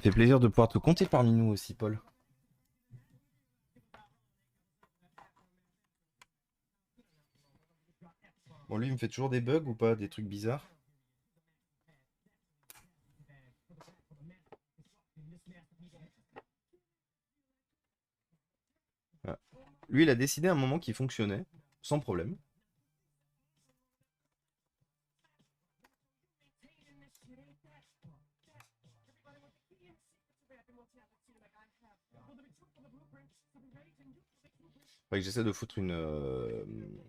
fait plaisir de pouvoir te compter parmi nous aussi, Paul. Bon, lui, il me fait toujours des bugs ou pas, des trucs bizarres. Ah. Lui, il a décidé à un moment qu'il fonctionnait, sans problème. Faudrait que j'essaie de foutre une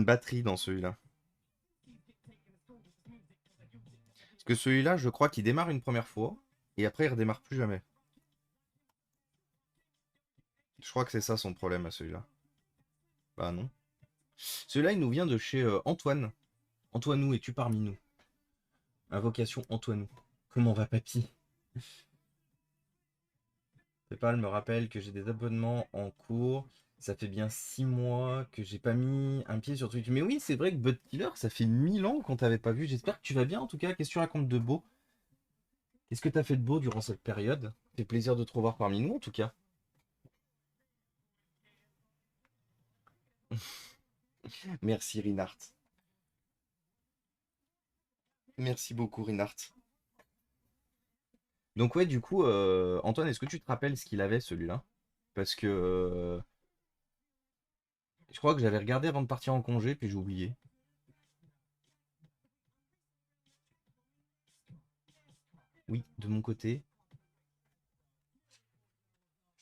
batterie dans celui-là. Parce que celui-là, je crois qu'il démarre une première fois, et après, il redémarre plus jamais. Je crois que c'est ça son problème à celui-là. Bah non. Celui-là, il nous vient de chez Antoine. Antoinou, es-tu parmi nous? Invocation Antoinou. Comment va papy? PayPal me rappelle que j'ai des abonnements en cours. Ça fait bien 6 mois que j'ai pas mis un pied sur Twitch. Mais oui, c'est vrai que Bud Killer, ça fait 1000 ans qu'on t'avait pas vu. J'espère que tu vas bien en tout cas. Qu'est-ce que tu racontes de beau? Qu'est-ce que t'as fait de beau durant cette période? Ça fait plaisir de te revoir parmi nous en tout cas. Merci Rinart. Merci beaucoup Rinart. Donc ouais, du coup, Antoine, est-ce que tu te rappelles ce qu'il avait celui-là? Parce que je crois que j'avais regardé avant de partir en congé, puis j'ai oublié. Oui, de mon côté.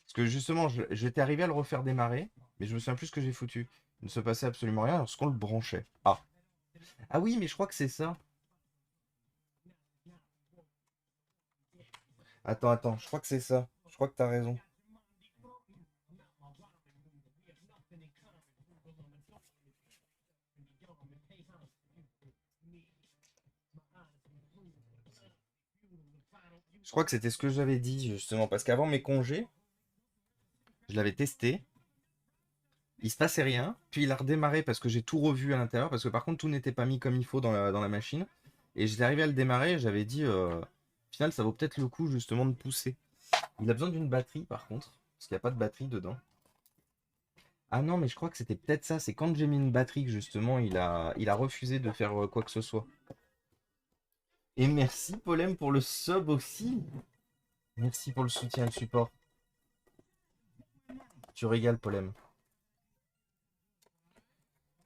Parce que justement, j'étais arrivé à le refaire démarrer, mais je me souviens plus ce que j'ai foutu. Il ne se passait absolument rien lorsqu'on le branchait. Ah. Ah oui, mais je crois que c'est ça. Attends, je crois que c'est ça. Je crois que t'as raison. Je crois que c'était ce que j'avais dit, justement, parce qu'avant mes congés, je l'avais testé, il se passait rien, puis il a redémarré parce que j'ai tout revu à l'intérieur, parce que par contre tout n'était pas mis comme il faut dans la machine, et j'étais arrivé à le démarrer, et j'avais dit, au final ça vaut peut-être le coup justement de pousser. Il a besoin d'une batterie par contre, parce qu'il n'y a pas de batterie dedans. Ah non, mais je crois que c'était peut-être ça. C'est quand j'ai mis une batterie que justement il a refusé de faire quoi que ce soit. Et merci Polem pour le sub aussi. Merci pour le soutien et le support. Tu régales Polem.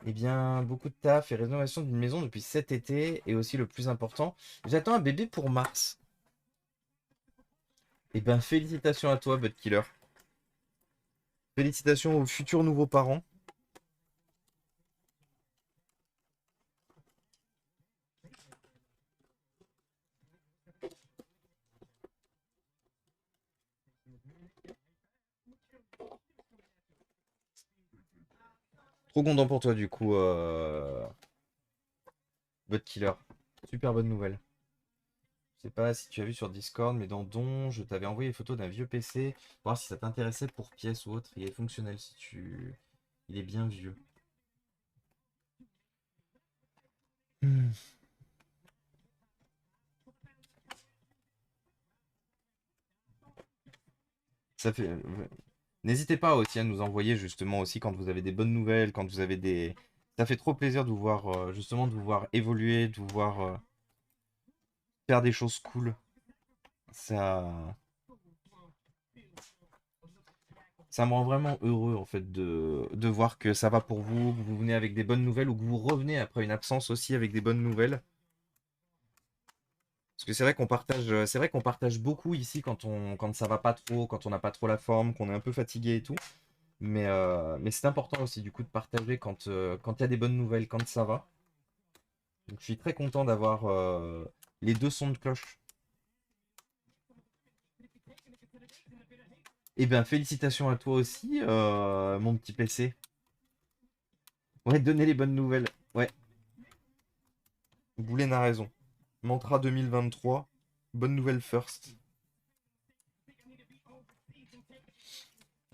Eh bien, beaucoup de taf et rénovation d'une maison depuis cet été. Et aussi le plus important, j'attends un bébé pour mars. Eh bien, félicitations à toi, Bud Killer. Félicitations aux futurs nouveaux parents. Trop content pour toi du coup, Bud Killer. Super bonne nouvelle. Je sais pas si tu as vu sur Discord, mais dans Don, je t'avais envoyé les photos d'un vieux PC pour voir si ça t'intéressait pour pièce ou autre. Il est fonctionnel si tu. Il est bien vieux. Hmm. Ça fait. N'hésitez pas aussi à nous envoyer justement aussi quand vous avez des bonnes nouvelles, quand vous avez des. Ça fait trop plaisir de vous voir justement de vous voir évoluer, de vous voir faire des choses cool. Ça. Ça me rend vraiment heureux en fait de voir que ça va pour vous, que vous venez avec des bonnes nouvelles ou que vous revenez après une absence aussi avec des bonnes nouvelles. Parce que c'est vrai qu'on partage beaucoup ici quand ça va pas trop, quand on n'a pas trop la forme, qu'on est un peu fatigué et tout. Mais c'est important aussi du coup de partager quand il y a des bonnes nouvelles, quand ça va. Donc je suis très content d'avoir les deux sons de cloche. Eh bien, félicitations à toi aussi, mon petit PC. Ouais, donnez les bonnes nouvelles. Ouais, Boulen a raison. Mantra 2023, bonne nouvelle first.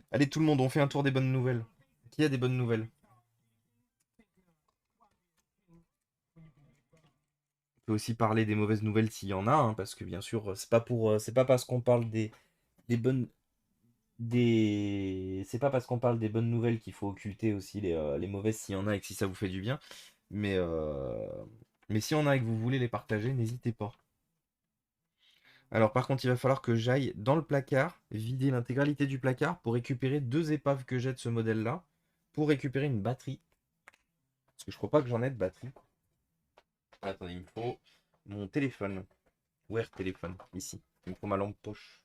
Allez tout le monde, on fait un tour des bonnes nouvelles. Qui a des bonnes nouvelles? peut aussi parler des mauvaises nouvelles s'il y en a, hein, parce que bien sûr, c'est pas parce qu'on parle des bonnes, c'est pas parce qu'on parle des bonnes nouvelles qu'il faut occulter aussi les mauvaises s'il y en a et que si ça vous fait du bien. Mais, euh, mais s'il y en a et que vous voulez les partager, n'hésitez pas. Alors par contre, il va falloir que j'aille dans le placard, vider l'intégralité du placard pour récupérer deux épaves que j'ai de ce modèle-là, pour récupérer une batterie. Parce que je crois pas que j'en ai de batterie. Attendez, il me faut mon téléphone. Where téléphone? Ici. Il me faut ma lampe poche.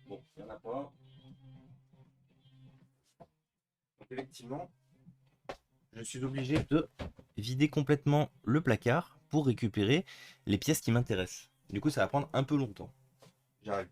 Bon, il n'y en a pas. Donc effectivement, je suis obligé de vider complètement le placard pour récupérer les pièces qui m'intéressent. Du coup, ça va prendre un peu longtemps. J'arrive.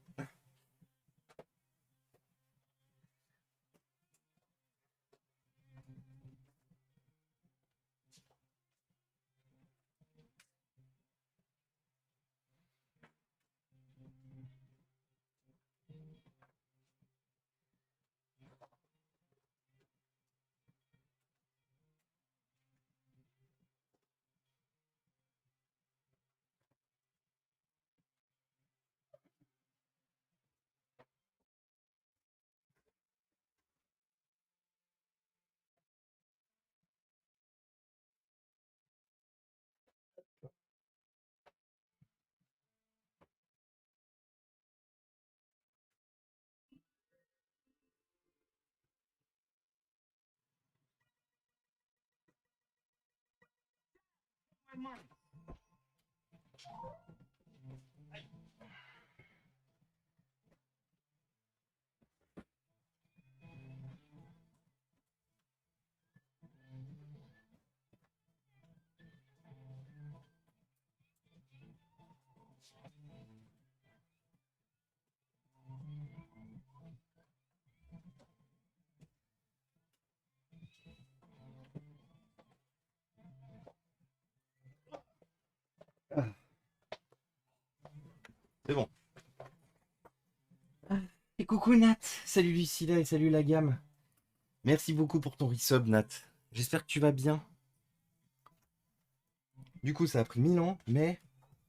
C'est bon. Et coucou Nat, salut Lucilla et salut la gamme. Merci beaucoup pour ton resub Nat. J'espère que tu vas bien. Du coup, ça a pris 1000 ans, mais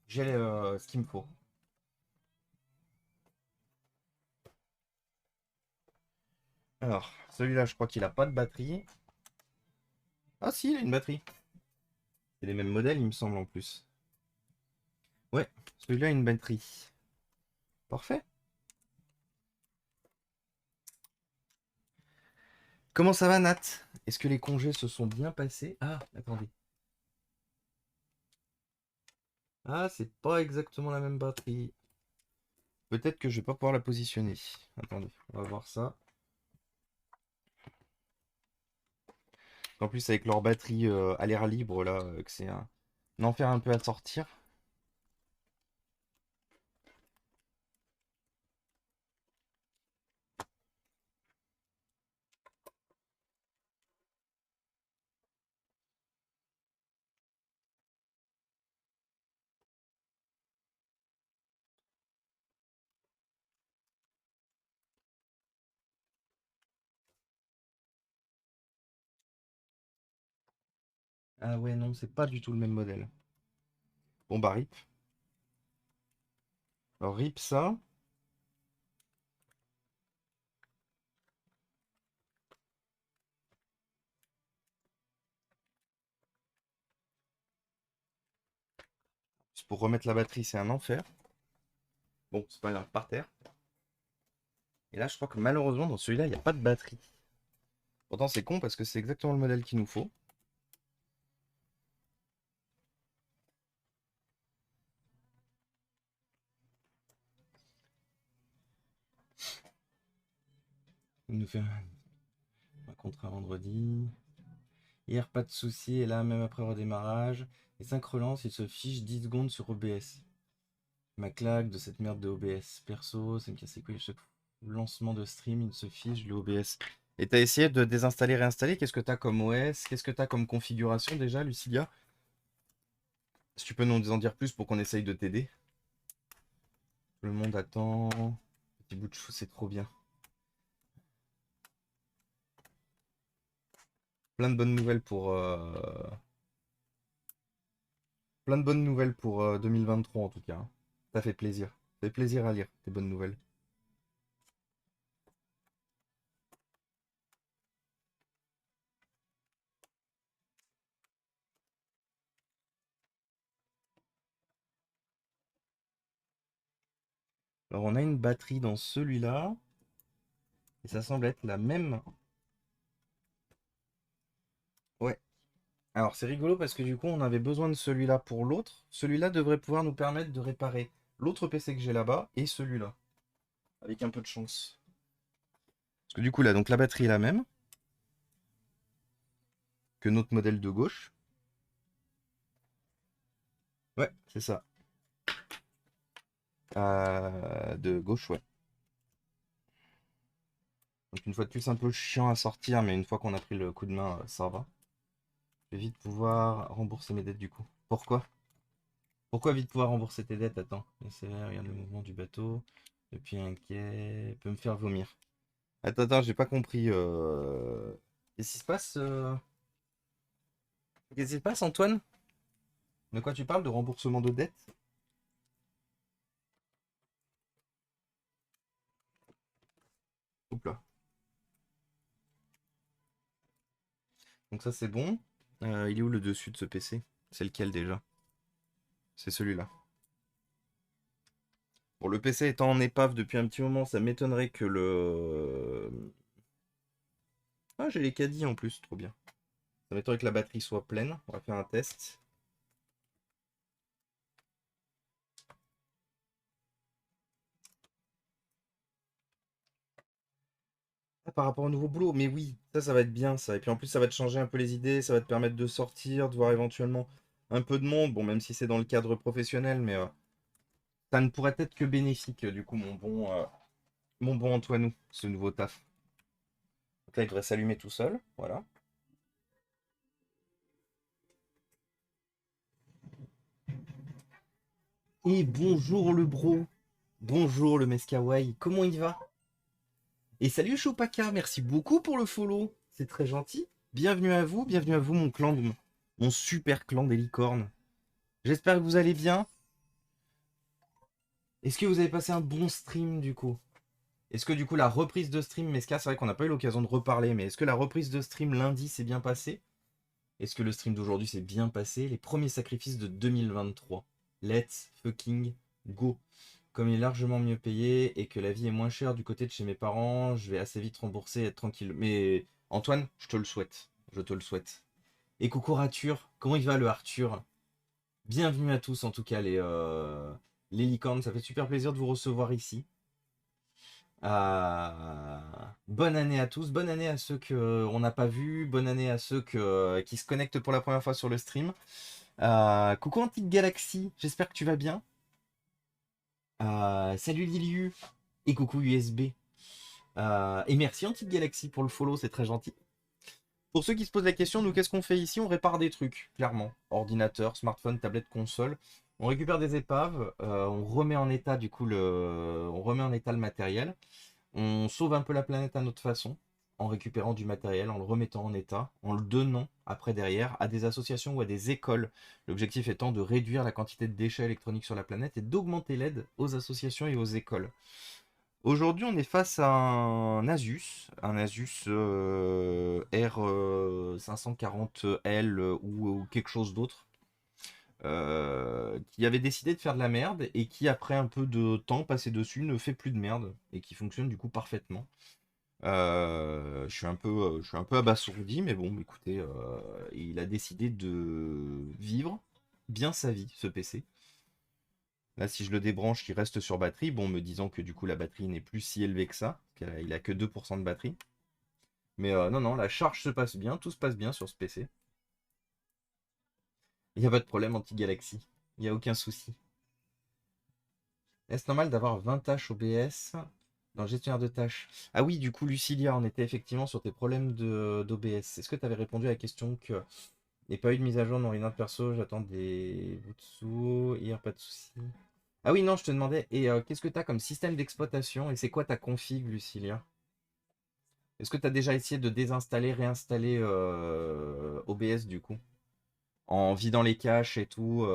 j'ai ce qu'il me faut. Alors, celui-là, je crois qu'il a pas de batterie. Ah si, il a une batterie. C'est les mêmes modèles, il me semble en plus. Ouais, celui-là a une batterie. Parfait. Comment ça va Nat? Est-ce que les congés se sont bien passés? Ah, attendez. Ah, c'est pas exactement la même batterie. Peut-être que je vais pas pouvoir la positionner. Attendez, on va voir ça. En plus, avec leur batterie à l'air libre, là, que c'est un enfer un peu à sortir. Ah ouais, non, c'est pas du tout le même modèle. Bon, bah, RIP. Alors, RIP ça. Pour remettre la batterie, c'est un enfer. Bon, c'est pas grave, par terre. Et là, je crois que malheureusement, dans celui-là, il n'y a pas de batterie. Pourtant, c'est con parce que c'est exactement le modèle qu'il nous faut. Il nous fait un contrat vendredi. Hier, pas de souci. Et là, même après redémarrage, les 5 relances, il se fiche 10 secondes sur OBS. Ma claque de cette merde de OBS. Perso, ça me casse les couilles. Chaque lancement de stream, il se fiche le OBS. Et t'as essayé de désinstaller, réinstaller? Qu'est-ce que t'as comme OS? Qu'est-ce que t'as comme configuration déjà, Lucilia? Si tu peux nous en dire plus pour qu'on essaye de t'aider. Le monde attend. Petit bout de chou, c'est trop bien. Plein de bonnes nouvelles pour plein de bonnes nouvelles pour 2023 en tout cas, hein. Ça fait plaisir. Ça fait plaisir à lire tes bonnes nouvelles. Alors on a une batterie dans celui-là. Et ça semble être la même. Ouais. Alors c'est rigolo parce que du coup on avait besoin de celui-là pour l'autre. Celui-là devrait pouvoir nous permettre de réparer l'autre PC que j'ai là-bas et celui-là. Avec un peu de chance. Parce que du coup là, donc la batterie est la même que notre modèle de gauche. Ouais, c'est ça. De gauche, ouais. Donc une fois de plus un peu chiant à sortir, mais une fois qu'on a pris le coup de main, ça va. Je vais vite pouvoir rembourser mes dettes du coup. Pourquoi? Pourquoi vite pouvoir rembourser tes dettes? Attends. Regarde le mouvement du bateau. Depuis un quai. Peut me faire vomir. Attends, j'ai pas compris. Qu'est-ce qui se passe Qu'est-ce qui se passe, Antoine? De quoi tu parles? De remboursement de dettes? Oups là. Donc ça c'est bon. Il est où le dessus de ce PC? C'est lequel déjà? C'est celui-là. Bon, le PC étant en épave depuis un petit moment, ça m'étonnerait que le... Ah, j'ai les caddies en plus, trop bien. Ça m'étonnerait que la batterie soit pleine. On va faire un test. Ah, par rapport au nouveau boulot, mais oui, ça va être bien ça. Et puis en plus, ça va te changer un peu les idées, ça va te permettre de sortir, de voir éventuellement un peu de monde. Bon, même si c'est dans le cadre professionnel, mais ça ne pourrait être que bénéfique, du coup, mon bon Antoinou, ce nouveau taf. Donc là, il devrait s'allumer tout seul, voilà. Et bonjour le bro, bonjour le Meskawai, comment il va? Et salut Chopaka, merci beaucoup pour le follow, c'est très gentil. Bienvenue à vous mon clan, mon super clan des licornes. J'espère que vous allez bien. Est-ce que vous avez passé un bon stream du coup? Est-ce que du coup la reprise de stream, Meska, c'est vrai qu'on n'a pas eu l'occasion de reparler, mais est-ce que la reprise de stream lundi s'est bien passée? Est-ce que le stream d'aujourd'hui s'est bien passé? Les premiers sacrifices de 2023. Let's fucking go. Comme il est largement mieux payé et que la vie est moins chère du côté de chez mes parents, je vais assez vite rembourser et être tranquille. Mais Antoine, je te le souhaite. Je te le souhaite. Et coucou Arthur, comment il va le Arthur? Bienvenue à tous en tout cas les licornes, ça fait super plaisir de vous recevoir ici. Bonne année à tous, bonne année à ceux qu'on n'a pas vus, bonne année à ceux qui se connectent pour la première fois sur le stream. Coucou Antique Galaxy, j'espère que tu vas bien. Salut Liliu et coucou USB. Et merci Antique Galaxy pour le follow, c'est très gentil. Pour ceux qui se posent la question, nous qu'est-ce qu'on fait ici? On répare des trucs, clairement. Ordinateur, smartphone, tablette, console. On récupère des épaves, on remet en état du coup on remet en état le matériel. On sauve un peu la planète à notre façon, en récupérant du matériel, en le remettant en état, en le donnant après derrière à des associations ou à des écoles. L'objectif étant de réduire la quantité de déchets électroniques sur la planète et d'augmenter l'aide aux associations et aux écoles. Aujourd'hui, on est face à un Asus R540L ou quelque chose d'autre, qui avait décidé de faire de la merde et qui, après un peu de temps passé dessus, ne fait plus de merde et qui fonctionne du coup parfaitement. Je suis un peu abasourdi, mais bon, écoutez, il a décidé de vivre bien sa vie, ce PC. Là, si je le débranche, il reste sur batterie. Bon, me disant que du coup, la batterie n'est plus si élevée que ça. Il a que 2% de batterie. Mais non, non, la charge se passe bien. Tout se passe bien sur ce PC. Il n'y a pas de problème anti-Galaxy. Il n'y a aucun souci. Est-ce normal d'avoir 20 tâches OBS dans le gestionnaire de tâches? Ah oui, du coup, Lucilia, on était effectivement sur tes problèmes d'OBS. Est-ce que tu avais répondu à la question que il n'y a pas eu de mise à jour dans l'ordinateur perso, j'attends des Butsu, hier, pas de soucis. Ah oui, non, je te demandais, et qu'est-ce que tu as comme système d'exploitation et c'est quoi ta config, Lucilia? Est-ce que tu as déjà essayé de désinstaller, réinstaller OBS du coup? En vidant les caches et tout.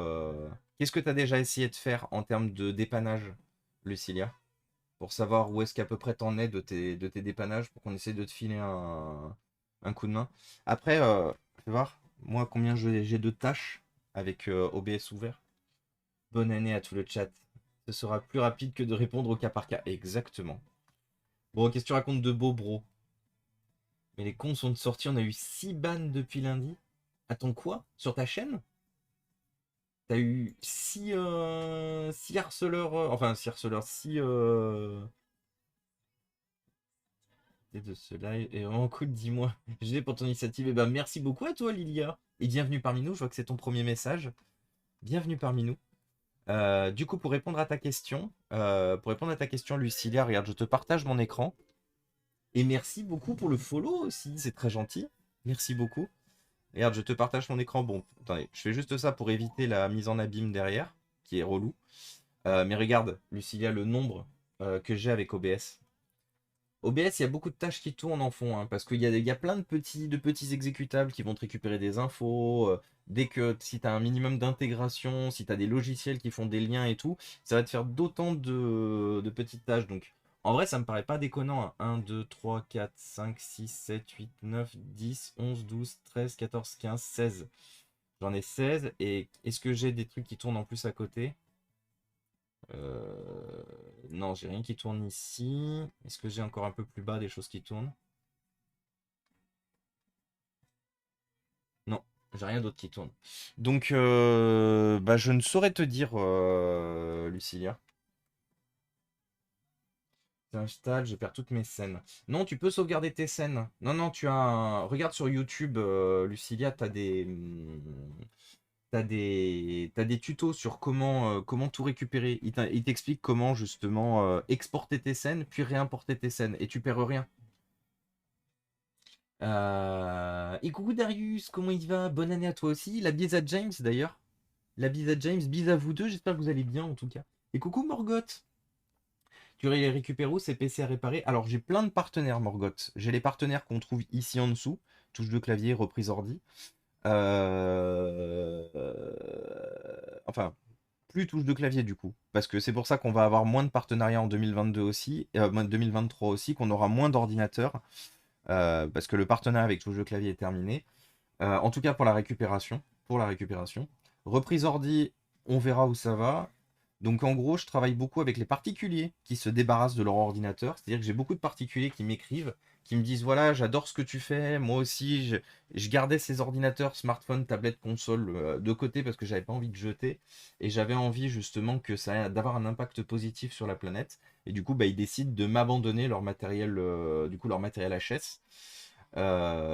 Qu'est-ce que tu as déjà essayé de faire en termes de dépannage, Lucilia? Pour savoir où est-ce qu'à peu près t'en es de tes dépannages pour qu'on essaie de te filer un coup de main. Après, fais voir, moi combien j'ai de tâches avec OBS ouvert. Bonne année à tout le chat. Ce sera plus rapide que de répondre au cas par cas. Exactement. Bon, qu'est-ce que tu racontes de beau, bro? Mais les cons sont de sortie, on a eu 6 bans depuis lundi. Attends quoi? Sur ta chaîne? T'as eu 6 harceleurs. Enfin, 6 harceleurs, 6 de ce live est vraiment cool, dis-moi. J'ai pour ton initiative. Et ben merci beaucoup à toi, Lilia. Et bienvenue parmi nous. Je vois que c'est ton premier message. Bienvenue parmi nous. Du coup, pour répondre à ta question, Lucilia, regarde, je te partage mon écran. Et merci beaucoup pour le follow aussi, c'est très gentil. Merci beaucoup. Regarde, je te partage mon écran. Bon, attendez, je fais juste ça pour éviter la mise en abîme derrière, qui est relou. Mais regarde, Lucilia, le nombre que j'ai avec OBS. OBS, il y a beaucoup de tâches qui tournent en fond, hein, parce qu'il y a plein de petits exécutables qui vont te récupérer des infos. Dès que si tu as un minimum d'intégration, si tu as des logiciels qui font des liens et tout, ça va te faire d'autant de petites tâches. Donc, en vrai, ça me paraît pas déconnant, hein. 1, 2, 3, 4, 5, 6, 7, 8, 9, 10, 11, 12, 13, 14, 15, 16. J'en ai 16. Et est-ce que j'ai des trucs qui tournent en plus à côté? Non, j'ai rien qui tourne ici. Est-ce que j'ai encore un peu plus bas des choses qui tournent? Non, j'ai rien d'autre qui tourne. Donc, bah, je ne saurais te dire, Lucilia. J'installe, je perds toutes mes scènes. Non, tu peux sauvegarder tes scènes. Non, non, regarde sur YouTube, Lucilia, t'as des tutos sur comment tout récupérer. Il t'explique comment justement exporter tes scènes, puis réimporter tes scènes. Et tu perds rien. Et coucou Darius, comment il va? Bonne année à toi aussi. La bise à James d'ailleurs. La bise à James, bise à vous deux, j'espère que vous allez bien en tout cas. Et coucou Morgoth. Tu les récupères où ces PC à réparer? Alors j'ai plein de partenaires Morgoth. J'ai les partenaires qu'on trouve ici en dessous. Touche de clavier, reprise ordi. Enfin, plus touche de clavier du coup. Parce que c'est pour ça qu'on va avoir moins de partenariats en 2022 aussi, moins de 2023 aussi, qu'on aura moins d'ordinateurs. Parce que le partenariat avec touche de clavier est terminé. En tout cas pour la récupération. Pour la récupération. Reprise ordi, on verra où ça va. Donc en gros, je travaille beaucoup avec les particuliers qui se débarrassent de leur ordinateur. C'est-à-dire que j'ai beaucoup de particuliers qui m'écrivent, qui me disent, voilà, j'adore ce que tu fais. Moi aussi, je gardais ces ordinateurs, smartphones, tablettes, consoles de côté parce que j'avais pas envie de jeter. Et j'avais envie justement d'avoir un impact positif sur la planète. Et du coup, bah, ils décident de m'abandonner leur matériel, leur matériel HS.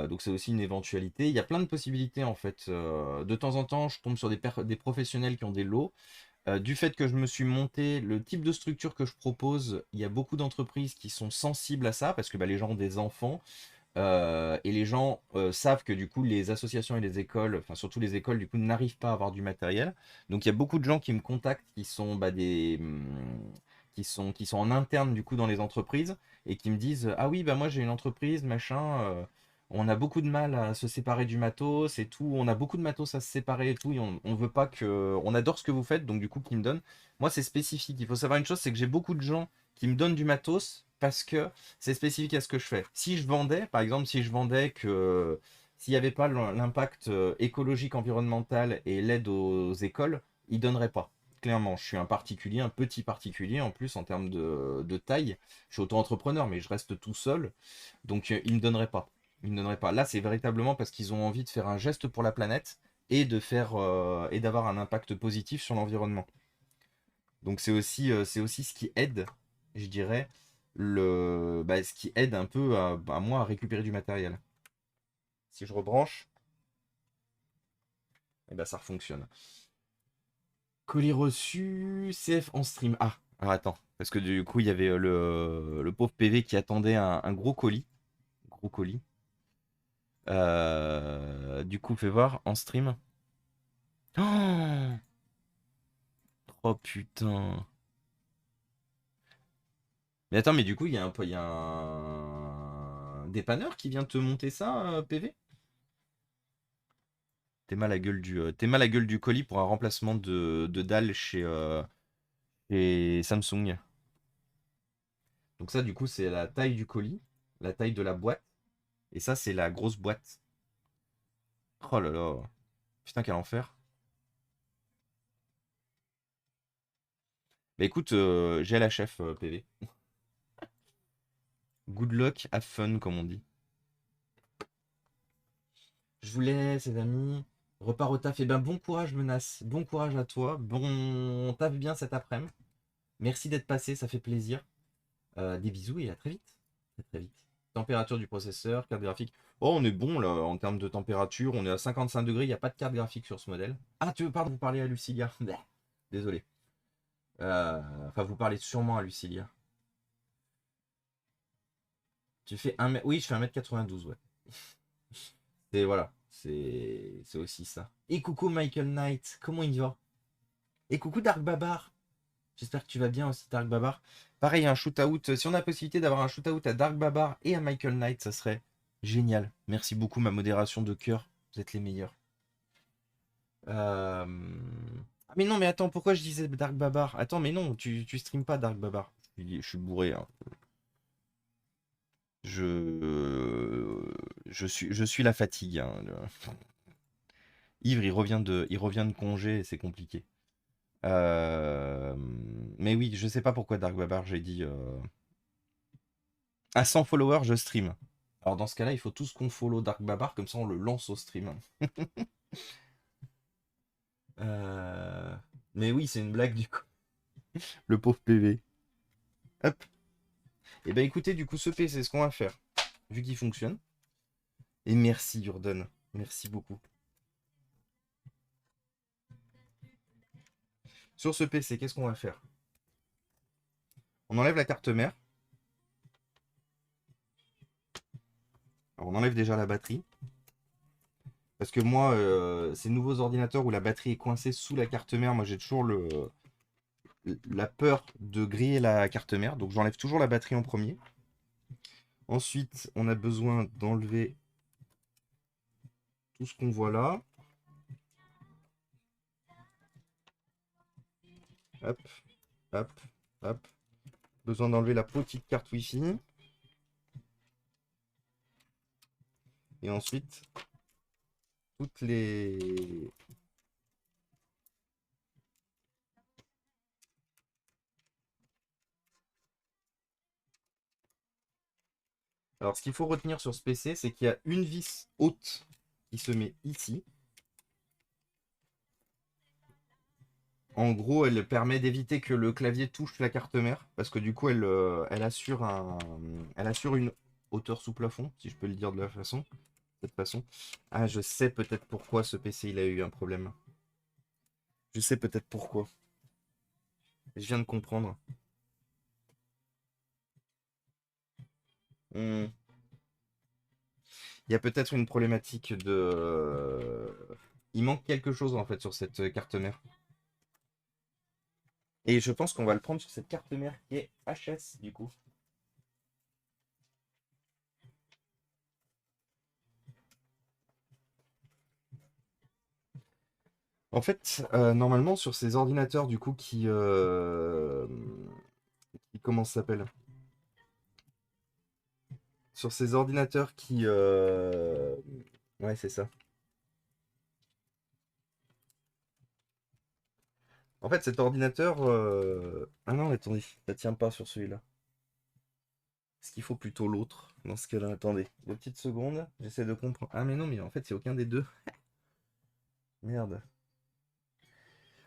Donc c'est aussi une éventualité. Il y a plein de possibilités en fait. De temps en temps, je tombe sur des professionnels qui ont des lots. Du fait que je me suis monté, le type de structure que je propose, il y a beaucoup d'entreprises qui sont sensibles à ça parce que bah, les gens ont des enfants et les gens savent que du coup les associations et les écoles, enfin surtout les écoles du coup n'arrivent pas à avoir du matériel. Donc il y a beaucoup de gens qui me contactent qui sont qui sont en interne du coup dans les entreprises et qui me disent ah oui bah moi j'ai une entreprise machin. On a beaucoup de mal à se séparer du matos et tout. On a beaucoup de matos à se séparer et tout. Et on veut pas que. On adore ce que vous faites, donc du coup, qui me donne. Moi, c'est spécifique. Il faut savoir une chose, c'est que j'ai beaucoup de gens qui me donnent du matos parce que c'est spécifique à ce que je fais. Si je vendais, par exemple, si je vendais que s'il n'y avait pas l'impact écologique, environnemental et l'aide aux écoles, ils donneraient pas. Clairement, je suis un particulier, un petit particulier en plus en termes de taille. Je suis auto-entrepreneur, mais je reste tout seul. Donc, ils me donneraient pas. Ils ne donneraient pas. Là, c'est véritablement parce qu'ils ont envie de faire un geste pour la planète et de faire et d'avoir un impact positif sur l'environnement. Donc c'est aussi ce qui aide, je dirais, ce qui aide un peu à moi à récupérer du matériel. Si je rebranche, et ben ça fonctionne. Colis reçu, CF en stream. Ah, alors attends, parce que du coup il y avait le pauvre PV qui attendait un gros colis. Gros colis. Du coup, fais voir en stream. Oh, oh, putain. Mais attends, mais du coup, il y a un dépanneur qui vient te monter ça, PV? T'es mal à la gueule du colis pour un remplacement de dalle chez Samsung. Donc ça, du coup, c'est la taille du colis, la taille de la boîte. Et ça, c'est la grosse boîte. Oh là là. Putain, quel enfer. Bah écoute, j'ai la chef, PV. Good luck, have fun, comme on dit. Je vous laisse, les amis. Repars au taf. Et ben bon courage, Menace. Bon courage à toi. Bon taf bien cet après-midi. Merci d'être passé, ça fait plaisir. Des bisous et à très vite. Très très vite. Température du processeur, carte graphique. Oh, on est bon là en termes de température. On est à 55 degrés. Il n'y a pas de carte graphique sur ce modèle. Ah, tu veux, pardon, vous parlez à Lucilia. Désolé. Enfin, vous parlez sûrement à Lucilia. Tu fais 1 mètre. Oui, je fais 1m92, ouais. Et voilà. C'est aussi ça. Et coucou Michael Knight. Comment il va? Et coucou Dark Babar. J'espère que tu vas bien aussi, Dark Babar. Pareil, un shootout. Si on a la possibilité d'avoir un shootout à Dark Babar et à Michael Knight, ça serait génial. Merci beaucoup, ma modération de cœur. Vous êtes les meilleurs. Ah, mais non, mais attends, pourquoi je disais Dark Babar? Attends, mais non, tu stream pas Dark Babar. Je suis bourré, hein. Je suis la fatigue, hein. Ivre, il revient de congé et c'est compliqué. Euh, Mais oui, je sais pas pourquoi Dark Babar, j'ai dit. À 100 followers, je stream. Alors dans ce cas-là, il faut tous qu'on follow Dark Babar, comme ça on le lance au stream. Euh, Mais oui, c'est une blague du coup. Le pauvre PV. Hop. Et ben écoutez, du coup, ce P, c'est ce qu'on va faire. Vu qu'il fonctionne. Et merci Jordan. Merci beaucoup. Sur ce PC, qu'est-ce qu'on va faire? On enlève la carte mère. Alors on enlève déjà la batterie. Parce que moi, ces nouveaux ordinateurs où la batterie est coincée sous la carte mère, moi j'ai toujours la peur de griller la carte mère. Donc j'enlève toujours la batterie en premier. Ensuite, on a besoin d'enlever tout ce qu'on voit là. Hop, hop, hop. Besoin d'enlever la petite carte Wi-Fi. Et ensuite, toutes les... Alors, ce qu'il faut retenir sur ce PC, c'est qu'il y a une vis haute qui se met ici. En gros, elle permet d'éviter que le clavier touche la carte mère, parce que du coup, elle assure une hauteur sous plafond, si je peux le dire de cette façon. Ah, je sais peut-être pourquoi ce PC il a eu un problème. Je sais peut-être pourquoi. Je viens de comprendre. Hmm. Il y a peut-être une problématique de... Il manque quelque chose en fait sur cette carte mère. Et je pense qu'on va le prendre sur cette carte mère qui est HS du coup. En fait, normalement sur ces ordinateurs du coup comment ça s'appelle? Sur ces ordinateurs ouais, c'est ça. En fait, cet ordinateur... Ah non, attendez, ça tient pas sur celui-là. Est-ce qu'il faut plutôt l'autre dans ce cas-là? Attendez, 2 petites secondes, j'essaie de comprendre. Ah mais non, mais en fait, c'est aucun des deux. Merde.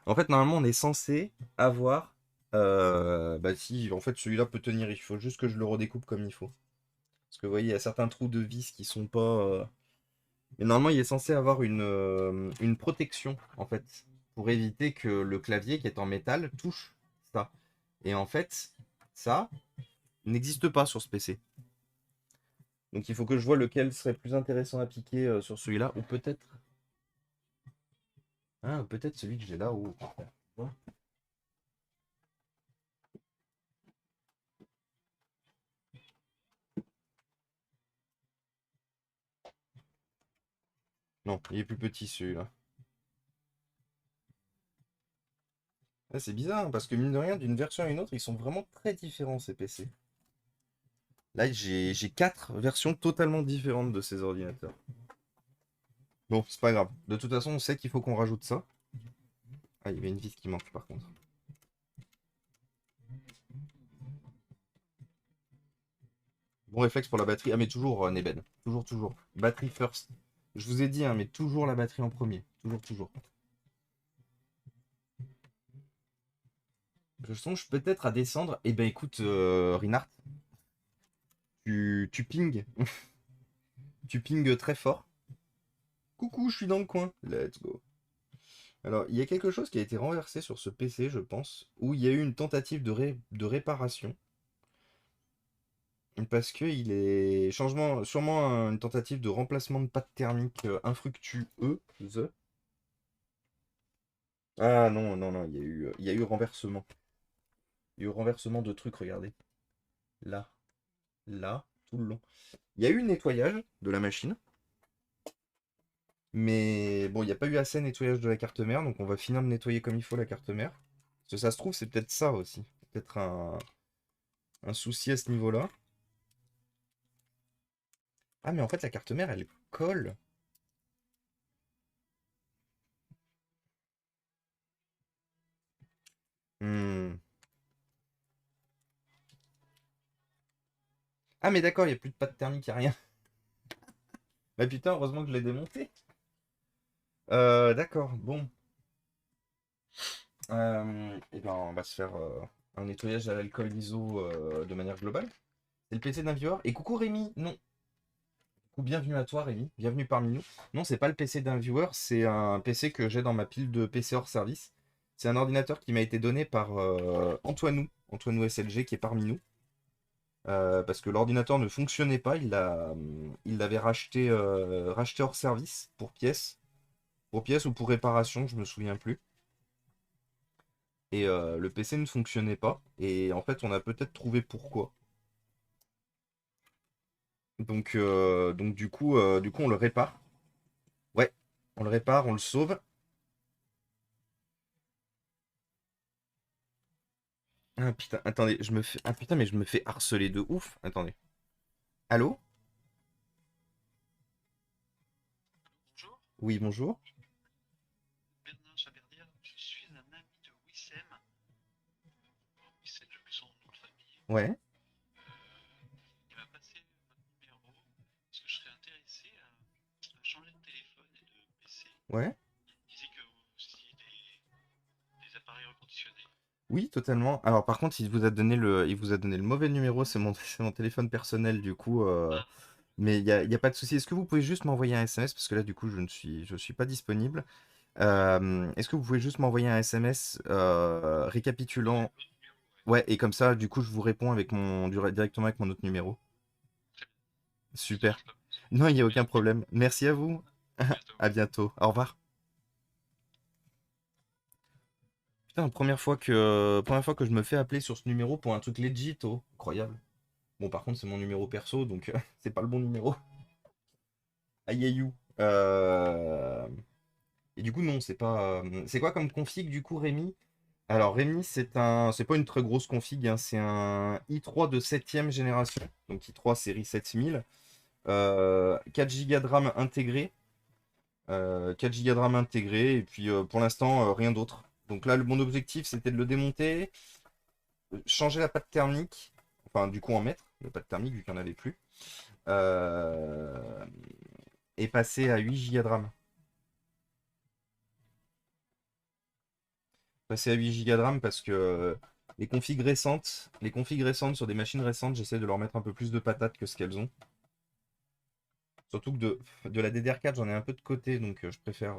En fait, normalement, on est censé avoir Bah si, en fait celui-là peut tenir, il faut juste que je le redécoupe comme il faut. Parce que vous voyez, il y a certains trous de vis qui sont pas... Mais normalement, il est censé avoir une protection, en fait, pour éviter que le clavier qui est en métal touche ça. Et en fait, ça n'existe pas sur ce PC. Donc il faut que je vois lequel serait plus intéressant à piquer sur celui-là, ou peut-être... Ah, peut-être celui que j'ai là-haut. Non, il est plus petit celui-là. Ah, c'est bizarre, hein, parce que mine de rien, d'une version à une autre, ils sont vraiment très différents ces PC. Là, j'ai quatre versions totalement différentes de ces ordinateurs. Bon, c'est pas grave. De toute façon, on sait qu'il faut qu'on rajoute ça. Ah, il y avait une vis qui manque par contre. Bon réflexe pour la batterie. Ah, mais toujours, Neben. Toujours, toujours. Batterie first. Je vous ai dit, hein, mais toujours la batterie en premier. Toujours, toujours. Je songe peut-être à descendre. Eh ben écoute, Rinard, tu pinges. Tu pinges très fort. Coucou, je suis dans le coin. Let's go. Alors, il y a quelque chose qui a été renversé sur ce PC, je pense, où il y a eu une tentative de réparation. Parce que il est changement, sûrement une tentative de remplacement de pâte thermique infructueuse. Ah non, non, non, il y a eu renversement. Il y a eu renversement de trucs, regardez. Là, là, tout le long. Il y a eu nettoyage de la machine, mais bon, il n'y a pas eu assez de nettoyage de la carte mère, donc on va finir de nettoyer comme il faut la carte mère. Parce que ça se trouve, c'est peut-être ça aussi. Peut-être un souci à ce niveau-là. Ah, mais en fait, la carte mère, elle colle. Hmm. Ah, mais d'accord, il n'y a plus de pâte thermique, il n'y a rien. Bah putain, heureusement que je l'ai démonté. D'accord, bon. Et ben, on va se faire un nettoyage à l'alcool ISO de manière globale. C'est le PC d'un viewer. Et coucou Rémi, non. Coucou, bienvenue à toi Rémi, bienvenue parmi nous. Non, c'est pas le PC d'un viewer, c'est un PC que j'ai dans ma pile de PC hors service. C'est un ordinateur qui m'a été donné par Antoinou SLG qui est parmi nous. Parce que l'ordinateur ne fonctionnait pas, il l'avait racheté hors service pour pièce ou pour réparation, je me souviens plus. Et le PC ne fonctionnait pas. Et en fait, on a peut-être trouvé pourquoi. Donc du coup, on le répare. Ouais, on le répare, on le sauve. Ah putain, attendez, je me fais. Ah putain, mais je me fais harceler de ouf. Attendez. Allô? Bonjour, Oui, bonjour. Bernard Chaberdier, je suis un ami de Wissem. Wissem, j'ai oublié son nom de famille. Ouais, Il m'a passé votre numéro parce que je serais intéressé à changer de téléphone et de PC. ouais. Il me disait que vous faisiez des appareils reconditionnés. Oui, totalement. Alors par contre, il vous a donné le mauvais numéro, c'est mon téléphone personnel du coup. Ah, Mais il y a pas de souci. Est-ce que vous pouvez juste m'envoyer un SMS parce que là du coup je suis pas disponible. Est-ce que vous pouvez juste m'envoyer un SMS ouais, récapitulant. l'autre numéro, ouais. Ouais, et comme ça, du coup, je vous réponds avec directement avec mon autre numéro. Très bien. Je vous Super. dérange pas plus. Non, il n'y a aucun Merci. problème. Merci à vous. À bientôt. À bientôt. Au revoir. Putain, première fois que je me fais appeler sur ce numéro pour un truc legit, oh. Incroyable. Bon, par contre, c'est mon numéro perso, donc c'est pas le bon numéro. Aïe aïe ou. Et du coup, non, c'est pas. C'est quoi comme config du coup, Rémi? Alors, Rémi, c'est pas une très grosse config, hein, c'est un i3 de 7ème génération, donc i3 série 7000. 4 Go de RAM intégré. 4 Go de RAM intégré. Et puis pour l'instant, rien d'autre. Donc là, mon objectif, c'était de le démonter, changer la pâte thermique. Enfin, du coup, en mettre la pâte thermique, vu qu'il n'y en avait plus. euh, et passer à 8 Go de RAM. Passer à 8 Go de RAM parce que Les configs récentes sur des machines récentes, j'essaie de leur mettre un peu plus de patates que ce qu'elles ont. Surtout que de la DDR4, j'en ai un peu de côté, donc je préfère,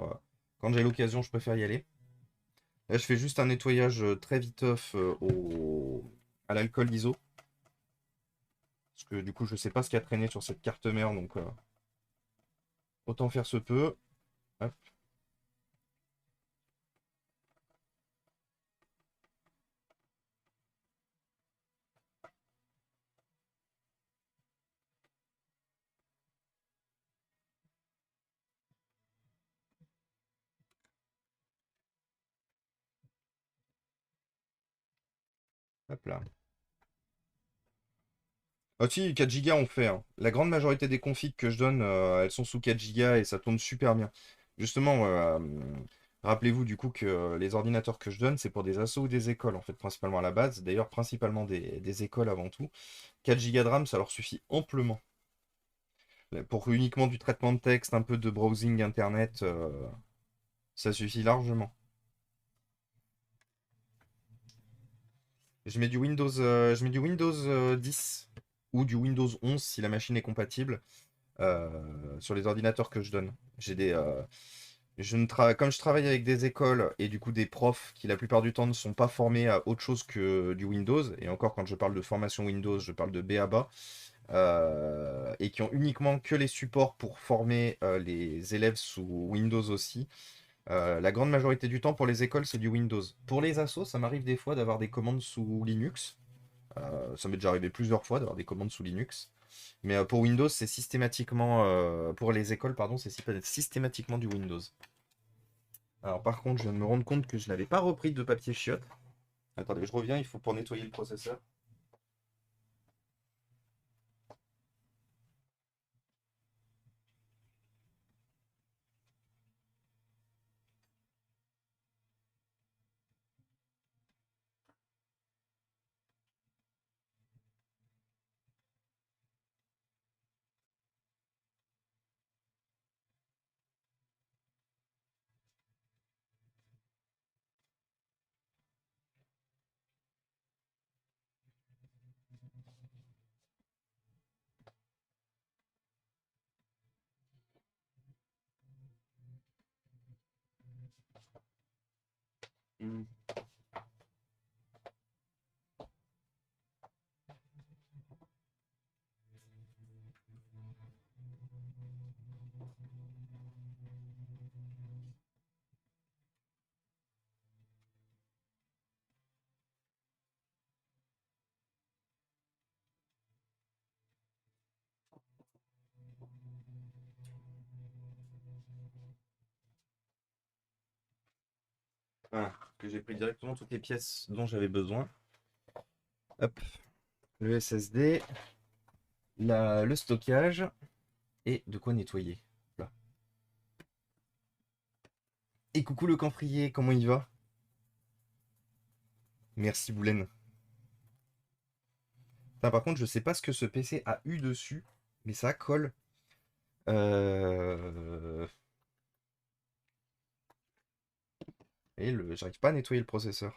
quand j'ai l'occasion, je préfère y aller. Là, je fais juste un nettoyage très viteuf à l'alcool ISO. Parce que du coup, je sais pas ce qui a traîné sur cette carte mère, donc autant faire ce peu. Hop, hop là. Ah si, 4 Go on fait, hein. La grande majorité des configs que je donne, elles sont sous 4 Go et ça tourne super bien. Justement, rappelez-vous du coup que les ordinateurs que je donne, c'est pour des assos ou des écoles, en fait, principalement à la base. D'ailleurs, principalement des écoles avant tout. 4 Go de RAM, ça leur suffit amplement. Pour uniquement du traitement de texte, un peu de browsing internet, ça suffit largement. Je mets du Windows 10 ou du Windows 11 si la machine est compatible sur les ordinateurs que je donne. J'ai des, comme je travaille avec des écoles et du coup des profs qui la plupart du temps ne sont pas formés à autre chose que du Windows, et encore quand je parle de formation Windows, je parle de BABA, et qui ont uniquement que les supports pour former les élèves sous Windows aussi. La grande majorité du temps pour les écoles, c'est du Windows. Pour les assos, ça m'arrive des fois d'avoir des commandes sous Linux. Ça m'est déjà arrivé plusieurs fois d'avoir des commandes sous Linux. Mais pour Windows, c'est systématiquement. Pour les écoles, pardon, c'est systématiquement du Windows. Alors par contre, je viens de me rendre compte que je n'avais pas repris de papier chiotte. Attendez, je reviens, il faut pour nettoyer le processeur. Hmm. Voilà, que j'ai pris directement toutes les pièces dont j'avais besoin. Hop, le SSD, le stockage et de quoi nettoyer. Là. Et coucou le camphrier, comment il va? Merci Boulaine. Putain, par contre, je sais pas ce que ce PC a eu dessus, mais ça colle. Euh... Et j'arrive pas à nettoyer le processeur.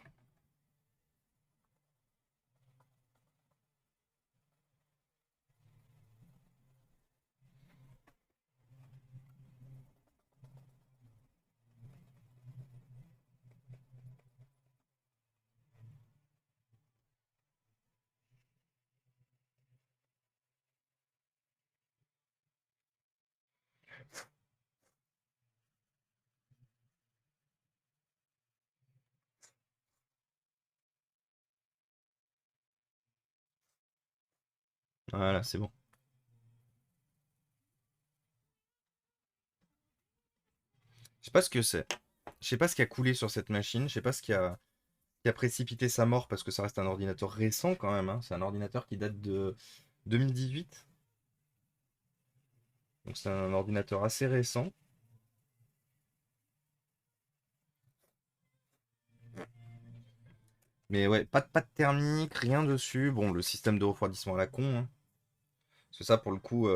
Voilà, c'est bon. Je sais pas ce que c'est. Je sais pas ce qui a coulé sur cette machine. Je sais pas ce qui a précipité sa mort parce que ça reste un ordinateur récent quand même, hein. C'est un ordinateur qui date de 2018. Donc c'est un ordinateur assez récent. Mais ouais, pas de thermique, rien dessus. Bon, le système de refroidissement à la con, hein. Parce que ça, pour le coup,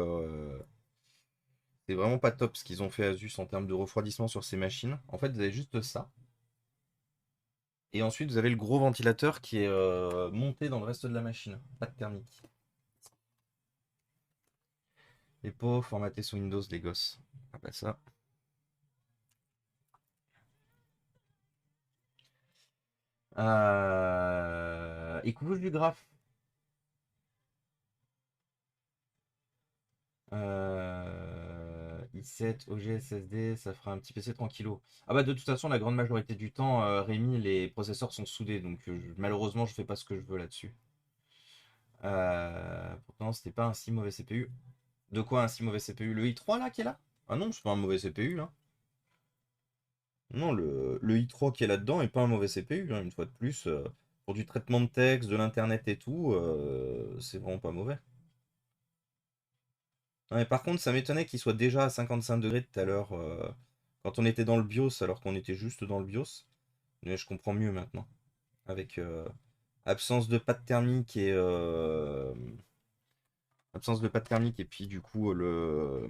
c'est vraiment pas top ce qu'ils ont fait Asus en termes de refroidissement sur ces machines. En fait, vous avez juste ça. Et ensuite, vous avez le gros ventilateur qui est monté dans le reste de la machine. Pas de thermique. Les pots formatés sous Windows, les gosses. Ah bah ça. Et coucou du graphe. i7, OG, SSD, ça fera un petit PC tranquillo. Ah bah de toute façon, la grande majorité du temps, Rémi, les processeurs sont soudés, donc malheureusement, je fais pas ce que je veux là-dessus. Pourtant, c'était pas un si mauvais CPU. De quoi un si mauvais CPU? Le i3 là qui est là? Ah non, c'est pas un mauvais CPU là. Non, le i3 qui est là-dedans est pas un mauvais CPU, hein, une fois de plus. Pour du traitement de texte, de l'internet et tout, c'est vraiment pas mauvais. Ouais, par contre, ça m'étonnait qu'il soit déjà à 55 degrés tout à l'heure, quand on était dans le BIOS, alors qu'on était juste dans le BIOS. Mais je comprends mieux maintenant. Avec absence de pâte thermique et puis du coup le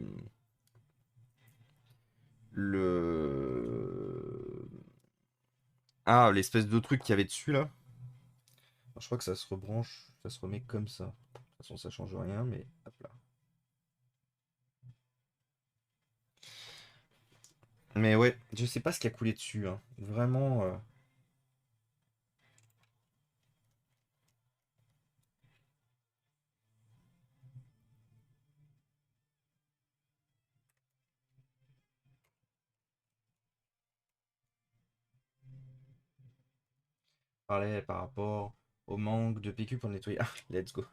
ah, l'espèce de truc qu'il y avait dessus là. Alors, je crois que ça se rebranche, ça se remet comme ça. De toute façon, ça change rien, mais hop là. Mais ouais, je sais pas ce qui a coulé dessus, hein. Vraiment. Parlait par rapport au manque de PQ pour le nettoyer. Ah, let's go.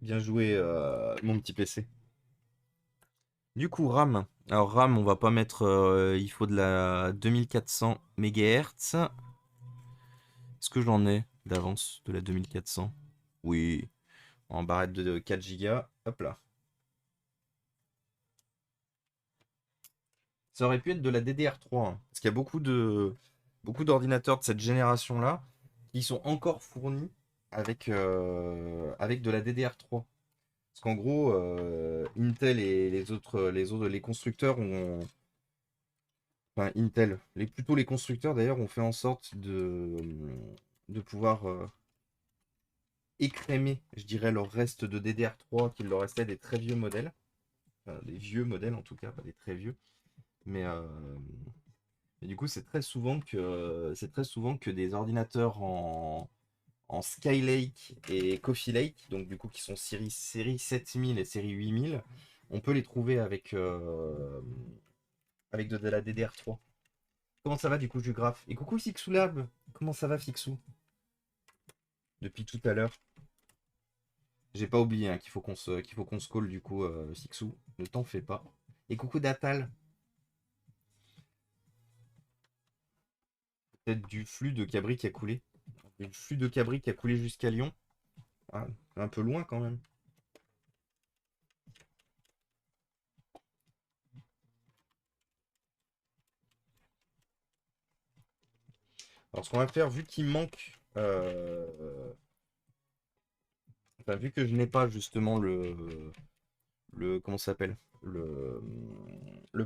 Bien joué, mon petit PC. Du coup, RAM. Alors, RAM, on va pas mettre. Il faut de la 2400 MHz. Est-ce que j'en ai d'avance de la 2400? Oui, en barrette de 4 Go. Hop là. Ça aurait pu être de la DDR3, hein, parce qu'il y a beaucoup d'ordinateurs de cette génération-là qui sont encore fournis avec de la DDR3. Parce qu'en gros, Intel et les constructeurs enfin Intel, plutôt les constructeurs d'ailleurs ont fait en sorte de pouvoir écrémer, je dirais, leur reste de DDR3 qu'il leur restait des très vieux modèles. Enfin, des vieux modèles en tout cas, pas des très vieux. Mais et du coup, c'est très souvent que des ordinateurs en Skylake et Coffee Lake, donc du coup qui sont série 7000 et série 8000, on peut les trouver avec de la DDR3. Comment ça va du coup, du graphe? Et coucou Fixou Lab, comment ça va Fixou? Depuis tout à l'heure. J'ai pas oublié, hein, qu'il faut qu'on se call du coup, Fixou. Ne t'en fais pas. Et coucou Datal. Peut-être du flux de Cabri qui a coulé. Du flux de Cabri qui a coulé jusqu'à Lyon. Ah, un peu loin quand même. Alors ce qu'on va faire, vu qu'il manque, enfin, vu que je n'ai pas justement comment ça s'appelle, le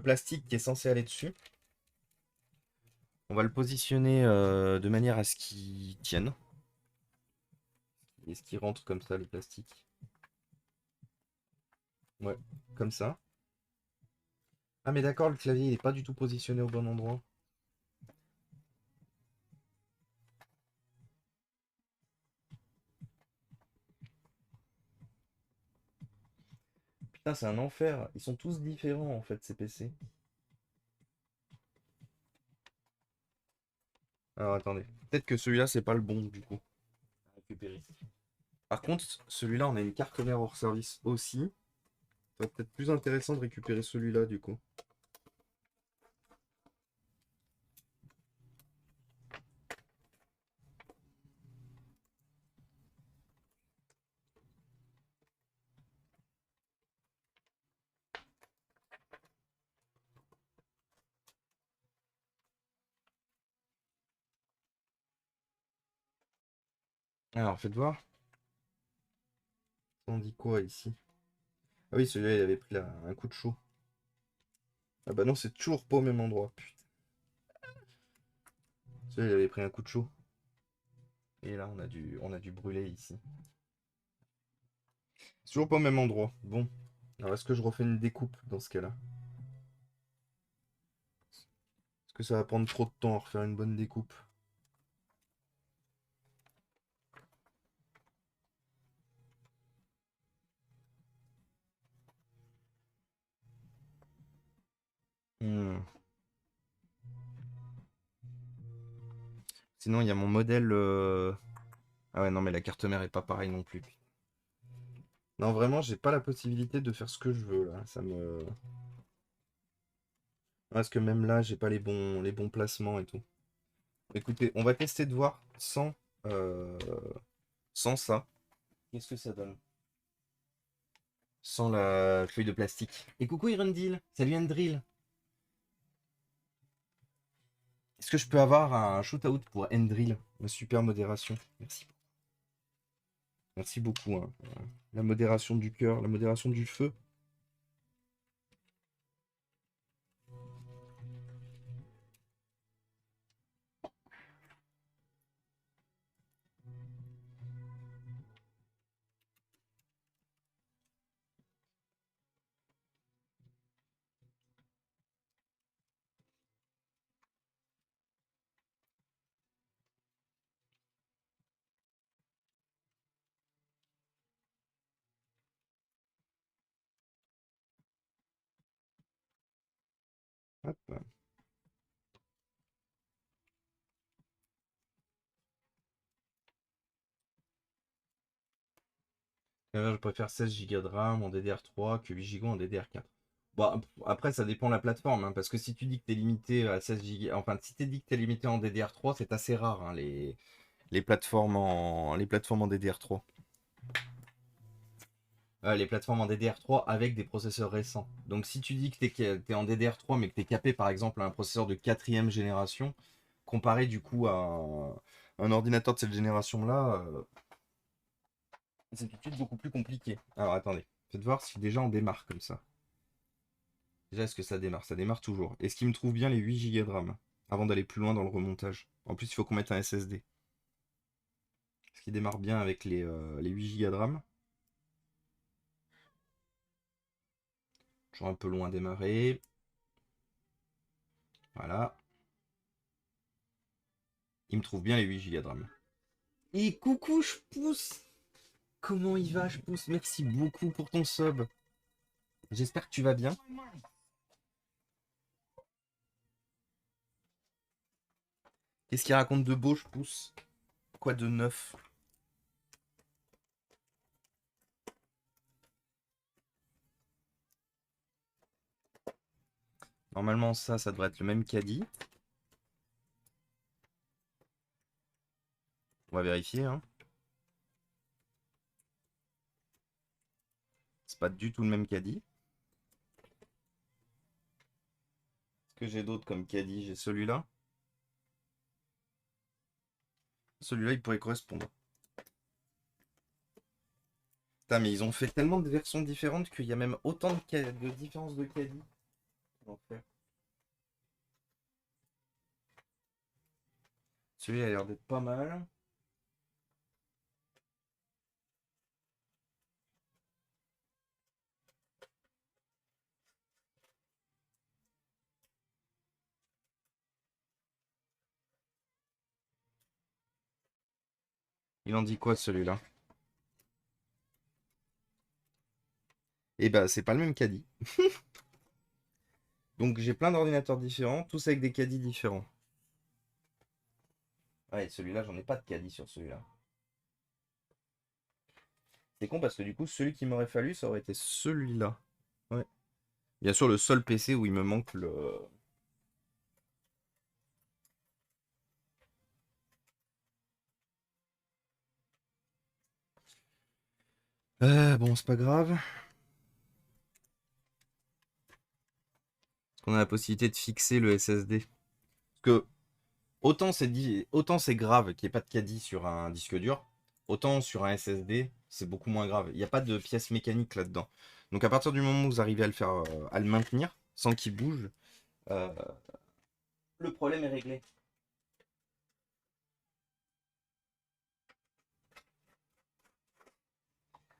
plastique qui est censé aller dessus, on va le positionner de manière à ce qu'il tienne et ce qui rentre comme ça le plastique. Ouais, comme ça. Ah mais d'accord, le clavier il est pas du tout positionné au bon endroit. Putain, c'est un enfer. Ils sont tous différents en fait ces PC. Alors attendez, peut-être que celui-là c'est pas le bon du coup à récupérer. Par contre, celui-là on a une carte mère hors service aussi. Ça va peut-être plus intéressant de récupérer celui-là du coup. Alors faites voir. On dit quoi ici? Ah oui, celui-là il avait pris un coup de chaud. Ah bah non, c'est toujours pas au même endroit. Putain. Celui-là, il avait pris un coup de chaud. Et là, on a dû brûler ici. C'est toujours pas au même endroit. Bon. Alors, est-ce que je refais une découpe dans ce cas-là? Est-ce que ça va prendre trop de temps à refaire une bonne découpe? Hmm. Sinon, il y a mon modèle. Ah ouais, non, mais la carte mère est pas pareille non plus. Non, vraiment, j'ai pas la possibilité de faire ce que je veux là. Ça me. Parce que même là, j'ai pas les bons placements et tout. Écoutez, on va tester de voir euh, sans ça. Qu'est-ce que ça donne? Sans la feuille de plastique. Et coucou Irundil, salut Endril. Est-ce que je peux avoir un shootout pour Endril? Ma super modération. Merci. Merci beaucoup, hein. La modération du cœur, la modération du feu. Hop. Je préfère 16 Go de RAM en DDR3 que 8 Go en DDR4. Bon, après, ça dépend de la plateforme, hein, parce que si tu dis que tu es limité à 16 Go, enfin, si tu dis que tu es limité en DDR3, c'est assez rare, hein, les plateformes en DDR3. Les plateformes en DDR3 avec des processeurs récents. Donc, si tu dis que tu es en DDR3, mais que tu es capé, par exemple, à un processeur de 4ème génération, comparé du coup à un ordinateur de cette génération-là, c'est tout de suite beaucoup plus compliqué. Alors, attendez, faites voir si déjà on démarre comme ça. Déjà, est-ce que ça démarre? Ça démarre toujours. Est-ce qu'il me trouve bien les 8 Go de RAM avant d'aller plus loin dans le remontage? En plus, il faut qu'on mette un SSD. Est-ce qu'il démarre bien avec les 8 Go de RAM? Toujours un peu loin à démarrer. Voilà. Il me trouve bien les 8 Go de RAM. Et coucou, je pousse! Comment il va, je pousse? Merci beaucoup pour ton sub. J'espère que tu vas bien. Qu'est-ce qu'il raconte de beau, je pousse? Quoi de neuf? Normalement, ça devrait être le même caddie. On va vérifier, hein. C'est pas du tout le même caddie. Est-ce que j'ai d'autres comme caddie? J'ai celui-là. Celui-là, il pourrait correspondre. Putain, mais ils ont fait tellement de versions différentes qu'il y a même autant de différences de caddie. L'enfer. Celui-là a l'air d'être pas mal. Il en dit quoi celui-là? Eh ben, c'est pas le même caddie. Donc j'ai plein d'ordinateurs différents, tous avec des caddies différents. Ouais, celui-là, j'en ai pas de caddie sur celui-là. C'est con parce que du coup, celui qui m'aurait fallu, ça aurait été celui-là. Ouais. Bien sûr, le seul PC où il me manque le. Bon, c'est pas grave. Parce qu'on a la possibilité de fixer le SSD. Parce que autant c'est grave qu'il n'y ait pas de caddie sur un disque dur, autant sur un SSD, c'est beaucoup moins grave. Il n'y a pas de pièce mécanique là-dedans. Donc à partir du moment où vous arrivez à le faire, à le maintenir, sans qu'il bouge, euh, le problème est réglé.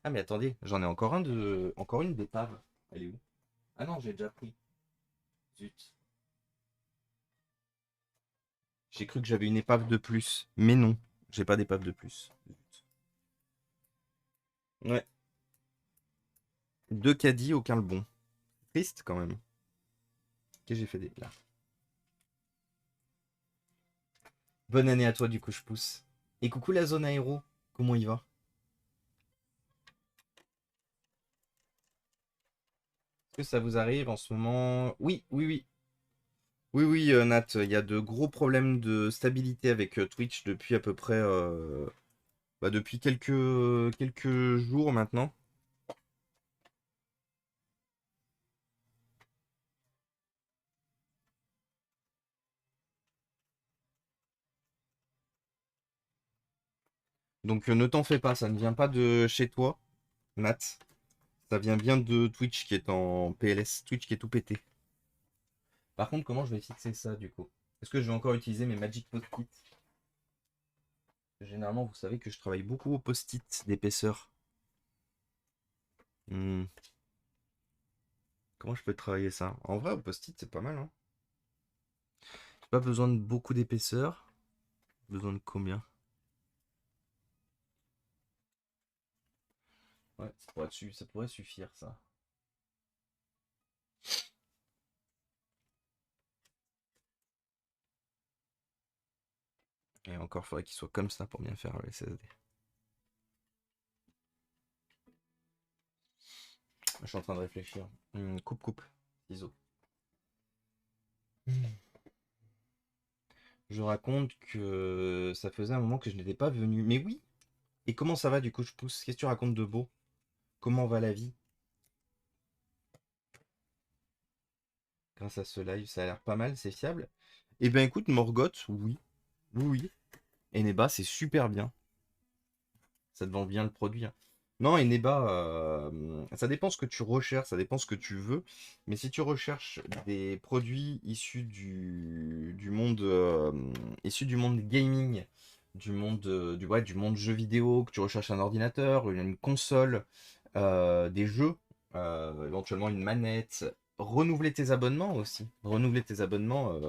Ah mais attendez, j'en ai encore une d'épave. Elle est où? Ah non, j'ai déjà pris. Zut. J'ai cru que j'avais une épave de plus. Mais non, j'ai pas d'épave de plus. Zut. Ouais. Deux caddies, aucun le bon. Triste quand même. Qu'est-ce que j'ai fait là? Bonne année à toi du coup je pousse. Et coucou la zone aéro. Comment il va? Est-ce que ça vous arrive en ce moment? Oui, oui, oui. Oui, oui, Nat, il y a de gros problèmes de stabilité avec Twitch depuis à peu près depuis quelques jours maintenant. Donc ne t'en fais pas, ça ne vient pas de chez toi, Nat. Ça vient bien de Twitch qui est en PLS, Twitch qui est tout pété. Par contre, comment je vais fixer ça du coup? Est-ce que je vais encore utiliser mes Magic Post-it? Généralement, vous savez que je travaille beaucoup au post-it d'épaisseur. Hmm. Comment je peux travailler ça? En vrai, au post-it, c'est pas mal, hein. J'ai pas besoin de beaucoup d'épaisseur. Besoin de combien? Ouais, ça pourrait suffire, ça. Et encore, il faudrait qu'il soit comme ça pour bien faire le SSD. Je suis en train de réfléchir. Coupe. Ciseaux. Je raconte que ça faisait un moment que je n'étais pas venu. Mais oui! Et comment ça va du coup, je pousse? Qu'est-ce que tu racontes de beau? Comment va la vie? Grâce à ce live, ça a l'air pas mal, c'est fiable. Eh ben écoute, Morgoth, oui. Oui, oui. Eneba, c'est super bien. Ça te vend bien le produit, hein. Non, Eneba, ça dépend ce que tu recherches, ça dépend ce que tu veux. Mais si tu recherches des produits issus du monde gaming, du monde jeu vidéo, que tu recherches un ordinateur, une console, des jeux, éventuellement une manette, renouveler tes abonnements aussi. Renouveler tes abonnements,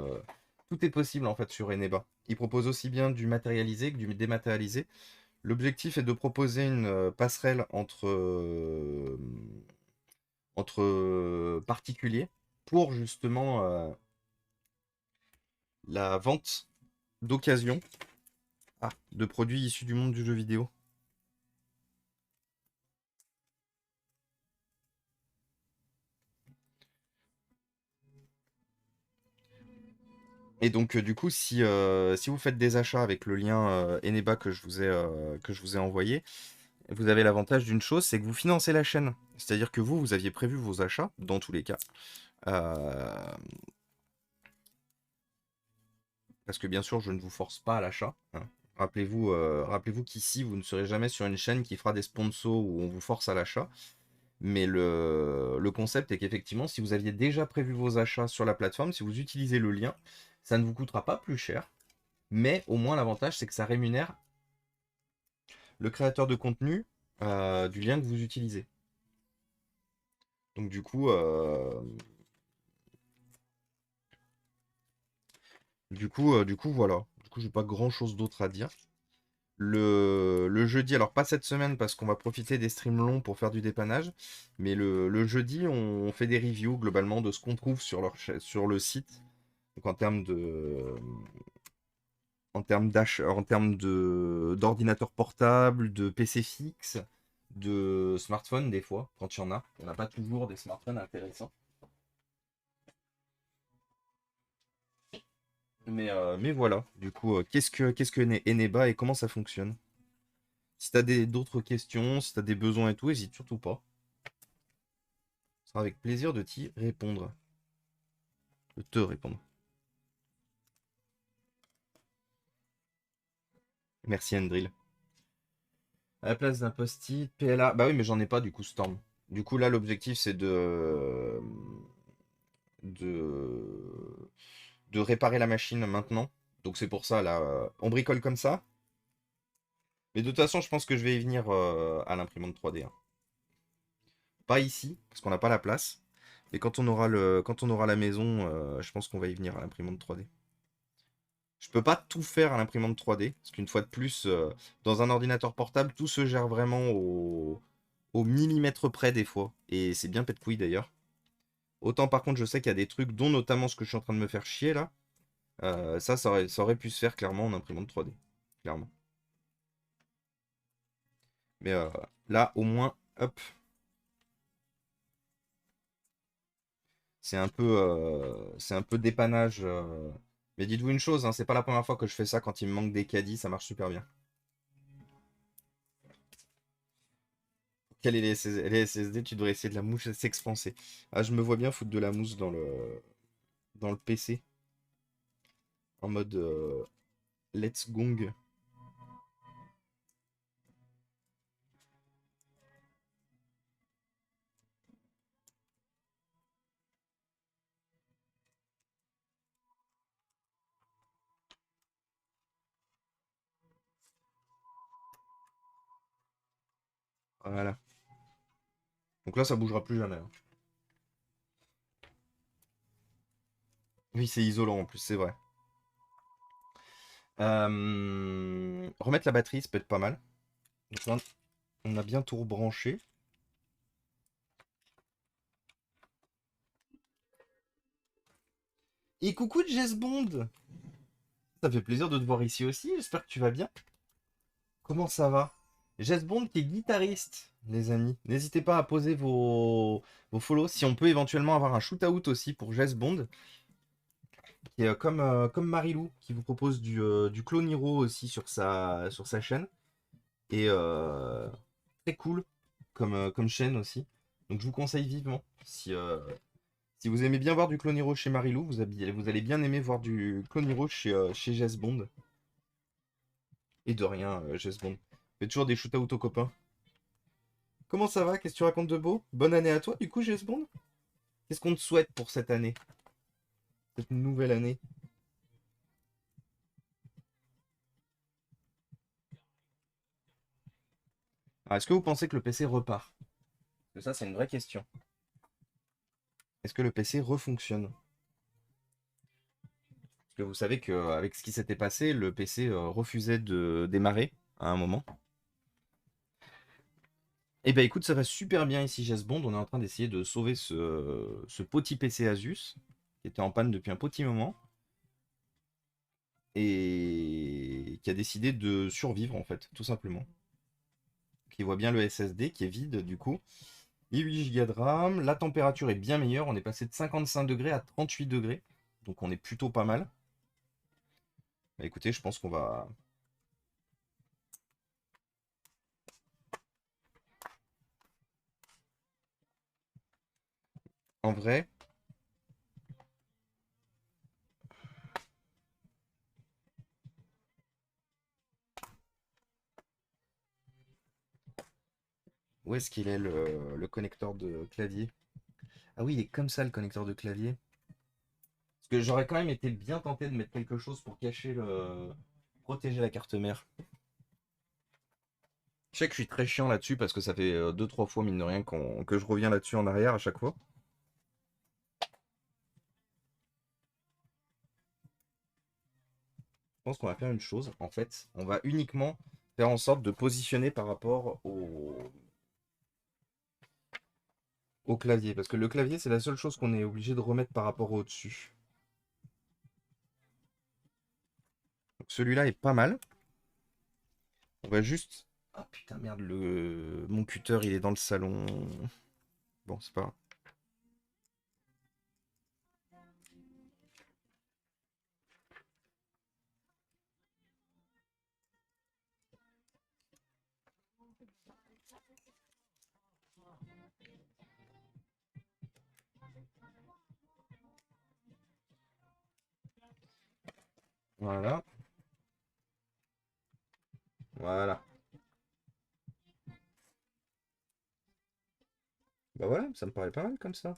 tout est possible en fait sur Eneba. Ils proposent aussi bien du matérialisé que du dématérialisé. L'objectif est de proposer une passerelle entre particuliers pour justement la vente d'occasion de produits issus du monde du jeu vidéo. Et donc du coup, si vous faites des achats avec le lien Eneba que je vous ai envoyé, vous avez l'avantage d'une chose, c'est que vous financez la chaîne. C'est-à-dire que vous aviez prévu vos achats, dans tous les cas. Euh, Parce que bien sûr, je ne vous force pas à l'achat, hein. Rappelez-vous qu'ici, vous ne serez jamais sur une chaîne qui fera des sponsors où on vous force à l'achat. Mais le concept est qu'effectivement, si vous aviez déjà prévu vos achats sur la plateforme, si vous utilisez le lien, ça ne vous coûtera pas plus cher. Mais au moins, l'avantage, c'est que ça rémunère le créateur de contenu du lien que vous utilisez. Donc du coup, voilà. Du coup, j'ai pas grand-chose d'autre à dire. Le jeudi, alors pas cette semaine parce qu'on va profiter des streams longs pour faire du dépannage, mais le jeudi, on fait des reviews globalement de ce qu'on trouve sur le site. Donc en termes d'ordinateur portable, de PC fixe, de smartphone des fois, quand il y en a. On n'a pas toujours des smartphones intéressants. Mais voilà, du coup, qu'est-ce que Eneba et comment ça fonctionne? Si t'as d'autres questions, si t'as des besoins et tout, hésite surtout pas. Ce sera avec plaisir de t'y répondre. De te répondre. Merci Andril. À la place d'un post-it, PLA. Bah oui, mais j'en ai pas du coup, Storm. Du coup, là, l'objectif, c'est de de, de réparer la machine maintenant. Donc c'est pour ça, là, on bricole comme ça. Mais de toute façon, je pense que je vais y venir à l'imprimante 3D, hein. Pas ici, parce qu'on n'a pas la place. Mais quand on aura la maison, je pense qu'on va y venir à l'imprimante 3D. Je peux pas tout faire à l'imprimante 3D, parce qu'une fois de plus, dans un ordinateur portable, tout se gère vraiment au millimètre près des fois. Et c'est bien pète couille d'ailleurs. Autant par contre, je sais qu'il y a des trucs, dont notamment ce que je suis en train de me faire chier là. Ça aurait pu se faire clairement en imprimante 3D. Clairement. Mais là, au moins, hop, c'est un peu dépannage. Mais dites-vous une chose, hein, c'est pas la première fois que je fais ça quand il me manque des caddies, ça marche super bien. Quel est les SSD? Tu devrais essayer de la mouche s'expanser. Ah, je me vois bien foutre de la mousse dans le PC. En mode let's gong. Voilà. Donc là, ça bougera plus jamais, hein. Oui, c'est isolant en plus, c'est vrai. Remettre la batterie, ça peut être pas mal. Donc là, on a bien tout rebranché. Et coucou Jess Bond! Ça fait plaisir de te voir ici aussi, j'espère que tu vas bien. Comment ça va? Jess Bond qui est guitariste, les amis. N'hésitez pas à poser vos follow. Si on peut éventuellement avoir un shoot-out aussi pour Jess Bond, qui est comme Marilou, qui vous propose du Clone Hero aussi sur sa chaîne. Et très cool comme chaîne aussi. Donc je vous conseille vivement. Si vous aimez bien voir du Clone Hero chez Marilou, vous allez bien aimer voir du Clone Hero chez Jess Bond. Et de rien, Jess Bond. Fait toujours des shoot-out aux copains. Comment ça va? Qu'est-ce que tu racontes de beau? Bonne année à toi, du coup, Jess Bond? Qu'est-ce qu'on te souhaite pour cette année? Cette nouvelle année? Ah, est-ce que vous pensez que le PC repart? Parce que ça, c'est une vraie question. Est-ce que le PC refonctionne? Parce que vous savez qu'avec ce qui s'était passé, le PC refusait de démarrer à un moment. Eh ben écoute, ça va super bien ici, Jess Bond. On est en train d'essayer de sauver ce petit PC Asus, qui était en panne depuis un petit moment, et qui a décidé de survivre, en fait, tout simplement. Qui voit bien le SSD qui est vide, du coup. Et 8 Go de RAM. La température est bien meilleure. On est passé de 55 degrés à 38 degrés. Donc on est plutôt pas mal. Bah, écoutez, je pense qu'on va... En vrai, où est-ce qu'il est le connecteur de clavier? Ah oui, il est comme ça le connecteur de clavier. Parce que j'aurais quand même été bien tenté de mettre quelque chose pour cacher protéger la carte mère. Je sais que je suis très chiant là-dessus parce que ça fait 2-3 fois, mine de rien, que je reviens là-dessus en arrière à chaque fois. Je pense qu'on va faire une chose. En fait, on va uniquement faire en sorte de positionner par rapport au clavier. Parce que le clavier, c'est la seule chose qu'on est obligé de remettre par rapport au-dessus. Donc celui-là est pas mal. On va juste... Ah putain, merde, mon cutter, il est dans le salon. Bon, c'est pas grave. Voilà. Voilà. Bah voilà, ça me paraît pas mal comme ça.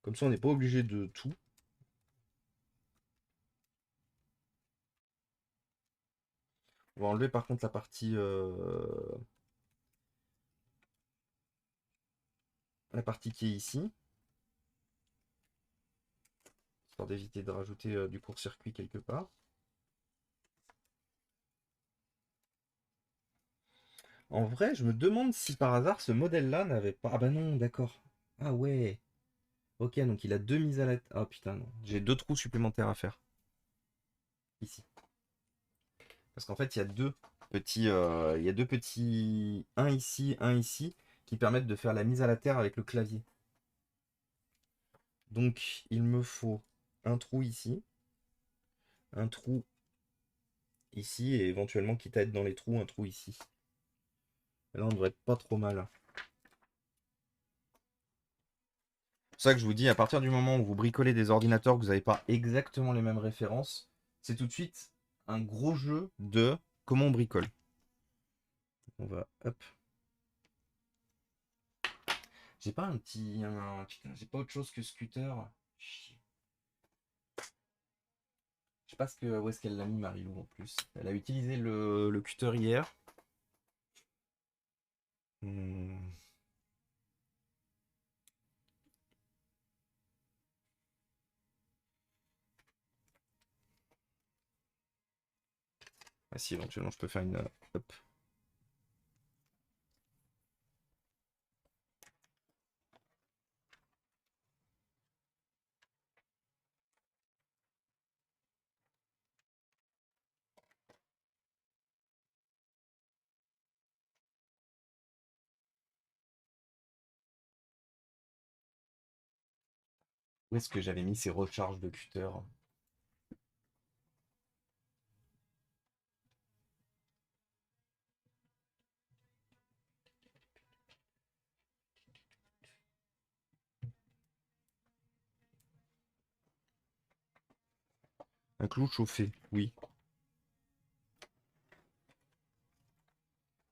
Comme ça, on n'est pas obligé de tout. On va enlever par contre la partie qui est ici, histoire d'éviter de rajouter du court-circuit quelque part. En vrai, je me demande si par hasard ce modèle-là n'avait pas. Ah bah non, d'accord. Ah ouais. Ok, donc il a deux mises à la. Ah putain, non. J'ai deux trous supplémentaires à faire. Ici. Parce qu'en fait, il y a deux petits. Il y a deux petits. Un ici, qui permettent de faire la mise à la terre avec le clavier. Donc, il me faut un trou ici, un trou ici, et éventuellement, quitte à être dans les trous, un trou ici. Et là, on devrait être pas trop mal. C'est ça que je vous dis, à partir du moment où vous bricolez des ordinateurs, que vous n'avez pas exactement les mêmes références, c'est tout de suite un gros jeu de comment on bricole. On va, hop. J'ai pas un petit, putain, j'ai pas autre chose que Scooter. Chier. Je sais pas où est-ce qu'elle l'a mis, Marilou, en plus. Elle a utilisé le cutter hier. Hmm. Ah si, éventuellement, je peux faire une, hop. Où est-ce que j'avais mis ces recharges de cutter? Un clou chauffé, oui.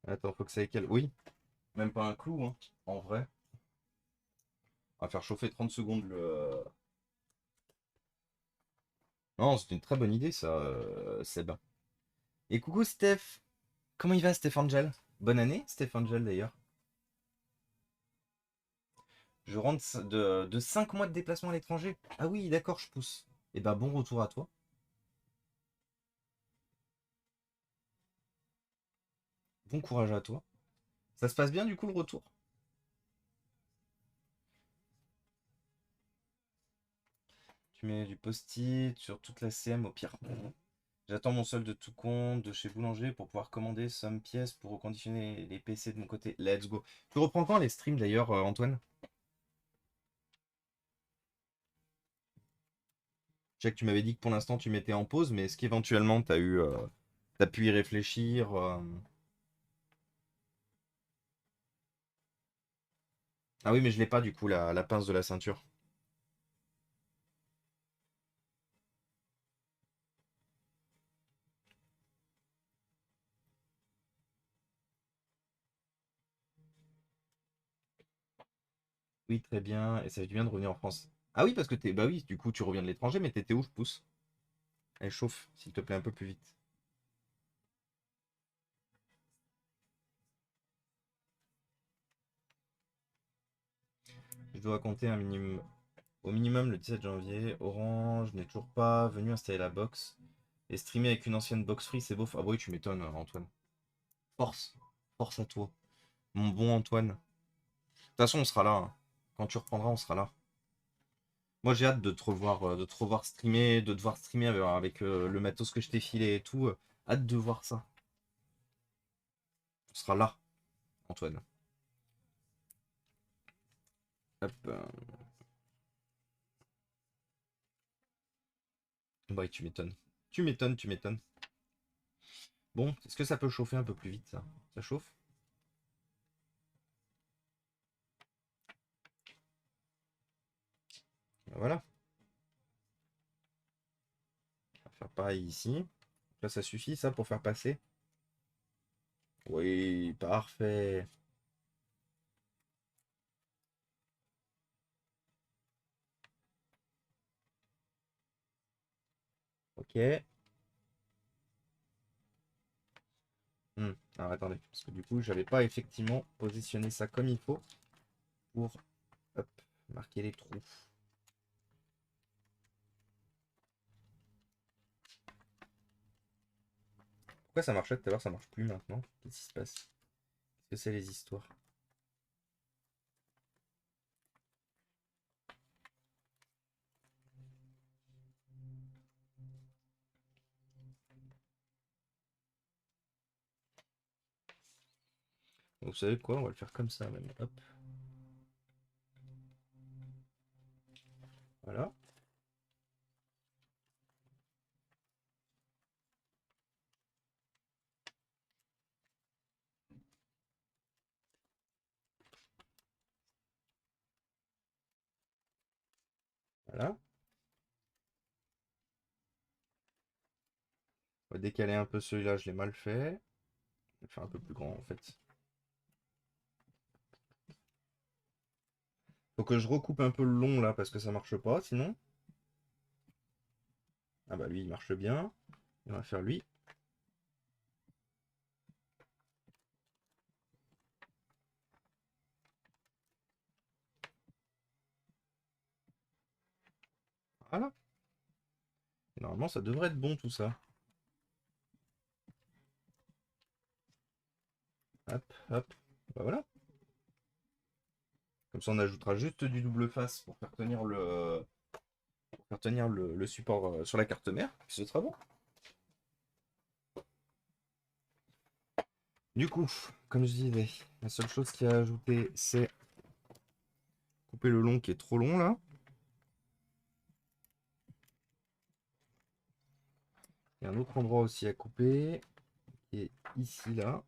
Attends, faut que ça ait quel. Oui, même pas un clou, hein, en vrai. On va faire chauffer 30 secondes le. Non, c'est une très bonne idée, ça, Seb. Et coucou, Steph. Comment il va, Steph Angel? Bonne année, Steph Angel, d'ailleurs. Je rentre de 5 mois de déplacement à l'étranger. Ah oui, d'accord, je pousse. Eh ben, bon retour à toi. Bon courage à toi. Ça se passe bien, du coup, le retour? Tu mets du post-it sur toute la CM au pire. J'attends mon solde de tout compte de chez Boulanger pour pouvoir commander some pièces pour reconditionner les PC de mon côté. Let's go. Tu reprends quand les streams d'ailleurs, Antoine? Je sais que tu m'avais dit que pour l'instant tu mettais en pause, mais est-ce qu'éventuellement t'as pu y réfléchir? Ah oui, mais je l'ai pas du coup, la pince de la ceinture. Oui, très bien. Et ça fait du bien de revenir en France. Ah oui, parce que t'es. Bah oui, du coup tu reviens de l'étranger, mais t'étais où, je pousse? Elle chauffe, s'il te plaît, un peu plus vite. Je dois compter un minimum. Au minimum le 17 janvier. Orange n'est toujours pas venu installer la box. Et streamer avec une ancienne box free, c'est beau. Ah bah oui, tu m'étonnes, Antoine. Force. Force à toi. Mon bon Antoine. De toute façon, on sera là, hein. Quand tu reprendras, on sera là. Moi, j'ai hâte de te revoir streamer, de te voir streamer avec, le matos que je t'ai filé et tout. Hâte de voir ça. On sera là, Antoine. Hop. Ouais, tu m'étonnes. Tu m'étonnes, tu m'étonnes. Bon, est-ce que ça peut chauffer un peu plus vite, ça? Ça chauffe? Ben voilà. On va faire pareil ici. Là, ça suffit, ça, pour faire passer? Oui, parfait. Ok. Alors attendez, parce que du coup, j'avais pas effectivement positionné ça comme il faut pour hop, marquer les trous. Pourquoi ça marchait tout à l'heure, ça marche plus maintenant? Qu'est-ce qui se passe? Qu'est-ce que c'est les histoires? Donc, vous savez quoi? On va le faire comme ça même. Hop. Voilà. Voilà. On va décaler un peu celui-là, je l'ai mal fait. Je vais le faire un peu plus grand en fait. Faut que je recoupe un peu le long là parce que ça marche pas sinon. Ah bah lui il marche bien. On va faire lui. Voilà. Et normalement ça devrait être bon tout ça. Hop, hop. Bah voilà. Comme ça on ajoutera juste du double face pour faire tenir le support sur la carte mère. Puis ce sera bon. Du coup, comme je disais, la seule chose qu'il y a à ajouter, c'est couper le long qui est trop long là. Il y a un autre endroit aussi à couper, qui est ici là.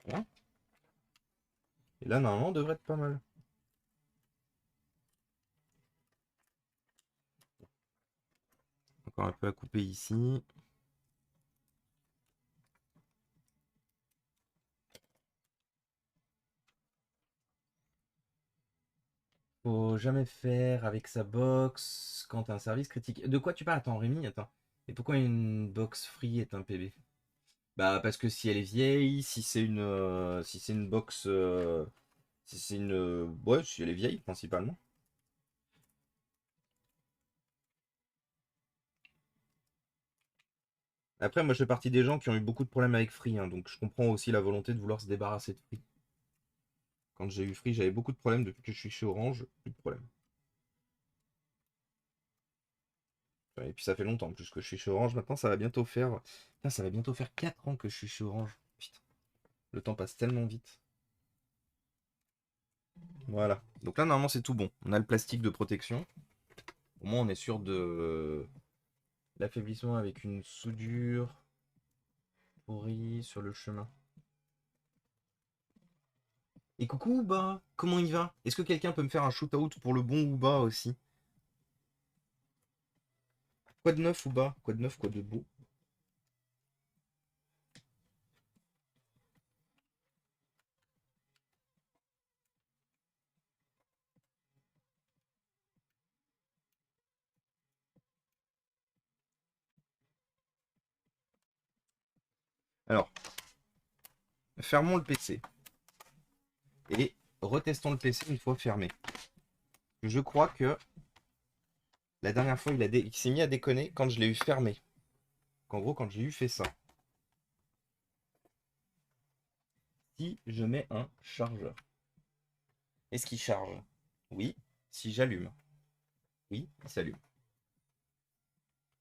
Voilà. Et là, normalement, on devrait être pas mal. Encore un peu à couper ici. Faut jamais faire avec sa box quand un service critique. De quoi tu parles? Attends, Rémi, attends. Et pourquoi une box free est un PB? Bah parce que si elle est vieille, si c'est une box, si c'est une, ouais, si elle est vieille principalement. Après, moi, je fais partie des gens qui ont eu beaucoup de problèmes avec Free, hein, donc je comprends aussi la volonté de vouloir se débarrasser de Free. Quand j'ai eu Free, j'avais beaucoup de problèmes. Depuis que je suis chez Orange, plus de problèmes. Ouais, et puis ça fait longtemps en plus que je suis chez Orange. Maintenant, ça va bientôt faire. Putain, ça va bientôt faire 4 ans que je suis chez Orange. Putain, le temps passe tellement vite. Voilà. Donc là, normalement, c'est tout bon. On a le plastique de protection. Au moins, on est sûr de l'affaiblissement avec une soudure pourrie sur le chemin. Et coucou Ouba, comment il va? Est-ce que quelqu'un peut me faire un shootout pour le bon Ouba aussi? Quoi de neuf Ouba? Quoi de neuf, quoi de beau? Alors, fermons le PC et retestons le PC une fois fermé. Je crois que la dernière fois, il s'est mis à déconner quand je l'ai eu fermé. En gros, quand j'ai eu fait ça. Si je mets un chargeur, est-ce qu'il charge? Oui. Si j'allume, oui, il s'allume.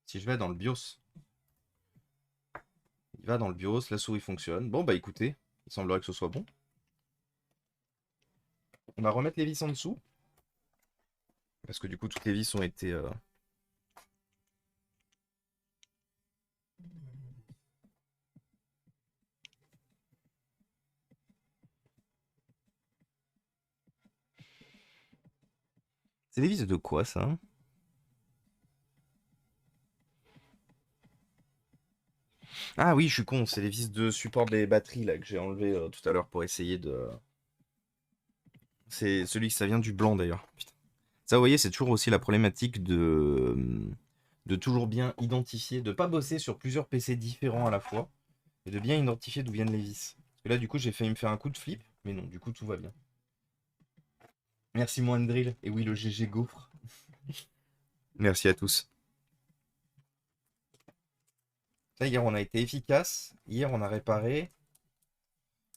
Si je vais dans le BIOS, il va dans le BIOS, la souris fonctionne. Bon, bah écoutez, il semblerait que ce soit bon. On va remettre les vis en dessous. Parce que du coup, toutes les vis ont été... C'est des vis de quoi, ça? Ah oui, je suis con, c'est les vis de support des batteries là que j'ai enlevé tout à l'heure pour essayer de... C'est celui que ça vient du blanc d'ailleurs. Putain. Ça, vous voyez, c'est toujours aussi la problématique de toujours bien identifier, de pas bosser sur plusieurs PC différents à la fois, et de bien identifier d'où viennent les vis. Parce que là, du coup, j'ai failli me faire un coup de flip, mais non, du coup, tout va bien. Merci, Moindrill. Et oui, le GG Gaufre. Merci à tous. Là, hier, on a été efficace. Hier, on a réparé.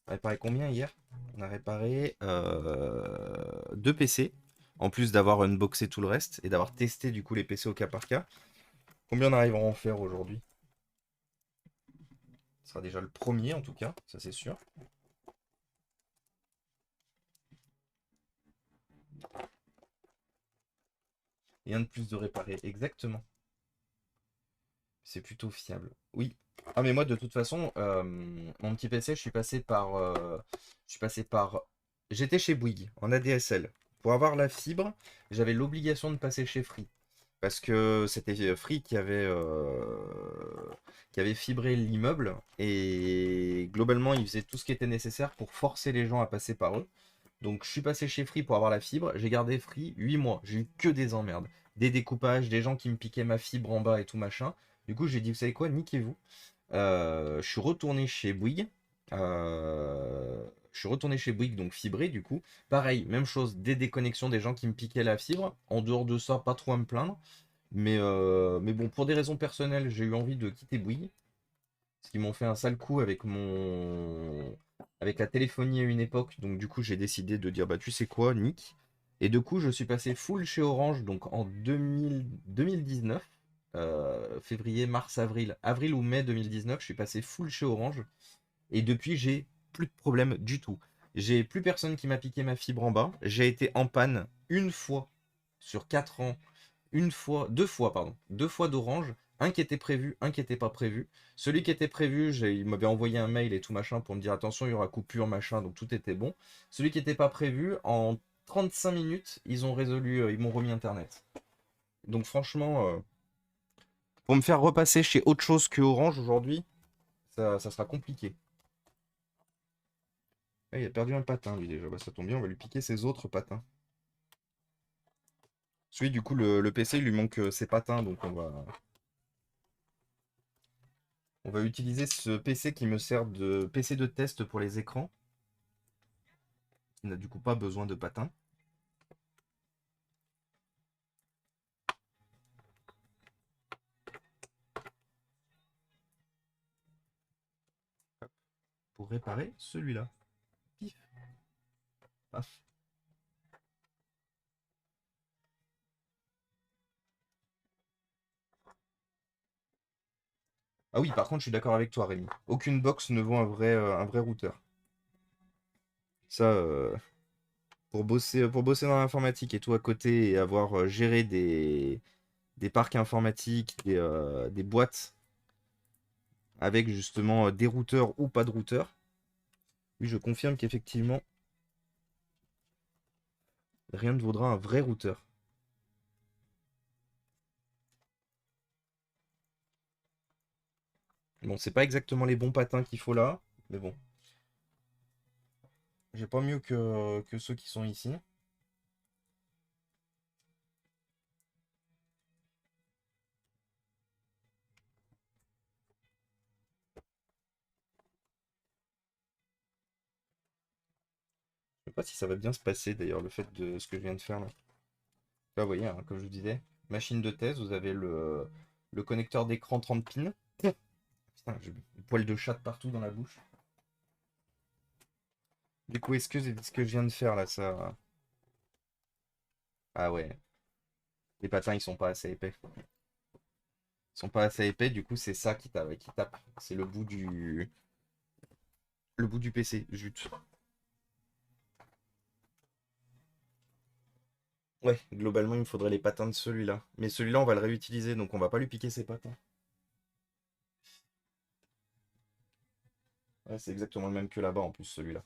On a réparé combien hier? On a réparé 2 PC. En plus d'avoir unboxé tout le reste et d'avoir testé du coup les PC au cas par cas. Combien on arrivera à en faire aujourd'hui? Ce sera déjà le premier en tout cas, ça c'est sûr. Rien de plus de réparer, exactement. C'est plutôt fiable. Oui. Ah mais moi de toute façon, mon petit PC, je suis passé par. J'étais chez Bouygues en ADSL. Pour avoir la fibre, j'avais l'obligation de passer chez Free. Parce que c'était Free qui avait fibré l'immeuble. Et globalement, ils faisaient tout ce qui était nécessaire pour forcer les gens à passer par eux. Donc je suis passé chez Free pour avoir la fibre. J'ai gardé Free 8 mois. J'ai eu que des emmerdes. Des découpages, des gens qui me piquaient ma fibre en bas et tout machin. Du coup, j'ai dit, vous savez quoi, niquez-vous. Je suis retourné chez Bouygues. Je suis retourné chez Bouygues, donc fibré du coup. Pareil, même chose, des déconnexions, des gens qui me piquaient la fibre. En dehors de ça, pas trop à me plaindre. Mais bon, pour des raisons personnelles, j'ai eu envie de quitter Bouygues. Parce qu'ils m'ont fait un sale coup avec la téléphonie à une époque. Donc du coup, j'ai décidé de dire, bah tu sais quoi, Nick. Et du coup, je suis passé full chez Orange, donc en 2019. Février, mars, avril. Avril ou mai 2019, je suis passé full chez Orange. Et depuis, j'ai plus de problème du tout. J'ai plus personne qui m'a piqué ma fibre en bas. J'ai été en panne une fois sur 4 ans, deux fois, pardon, deux fois d'Orange, un qui était prévu, un qui n'était pas prévu. Celui qui était prévu, il m'avait envoyé un mail et tout machin pour me dire attention, il y aura coupure, machin, donc tout était bon. Celui qui n'était pas prévu, en 35 minutes, ils ont résolu, ils m'ont remis Internet. Donc franchement, pour me faire repasser chez autre chose que Orange aujourd'hui, ça sera compliqué. Ah, il a perdu un patin lui déjà, bah, ça tombe bien, on va lui piquer ses autres patins. Celui du coup, le PC, il lui manque ses patins, donc on va utiliser ce PC qui me sert de PC de test pour les écrans. Il n'a du coup pas besoin de patins. Pour réparer celui-là. Pif. Paf. Ah oui, par contre, je suis d'accord avec toi, Rémi. Aucune box ne vaut un vrai routeur. Ça, pour bosser dans l'informatique et tout à côté et avoir géré des parcs informatiques, des boîtes avec justement des routeurs ou pas de routeurs, oui, je confirme qu'effectivement, rien ne vaudra un vrai routeur. Bon, c'est pas exactement les bons patins qu'il faut là, mais bon. J'ai pas mieux que ceux qui sont ici. Je sais pas si ça va bien se passer d'ailleurs, le fait de ce que je viens de faire là. Là, vous voyez, hein, comme je vous disais, machine de thèse, vous avez le connecteur d'écran 30 pins. Putain, j'ai le poil de chat partout dans la bouche. Du coup, est-ce que ce que je viens de faire là, ça. Ah ouais, les patins ils sont pas assez épais. Ils sont pas assez épais, du coup, c'est ça qui tape. C'est le bout du PC, jute. Ouais, globalement, il me faudrait les patins de celui-là. Mais celui-là, on va le réutiliser, donc on va pas lui piquer ses patins. Ouais, c'est exactement le même que là-bas en plus, celui-là.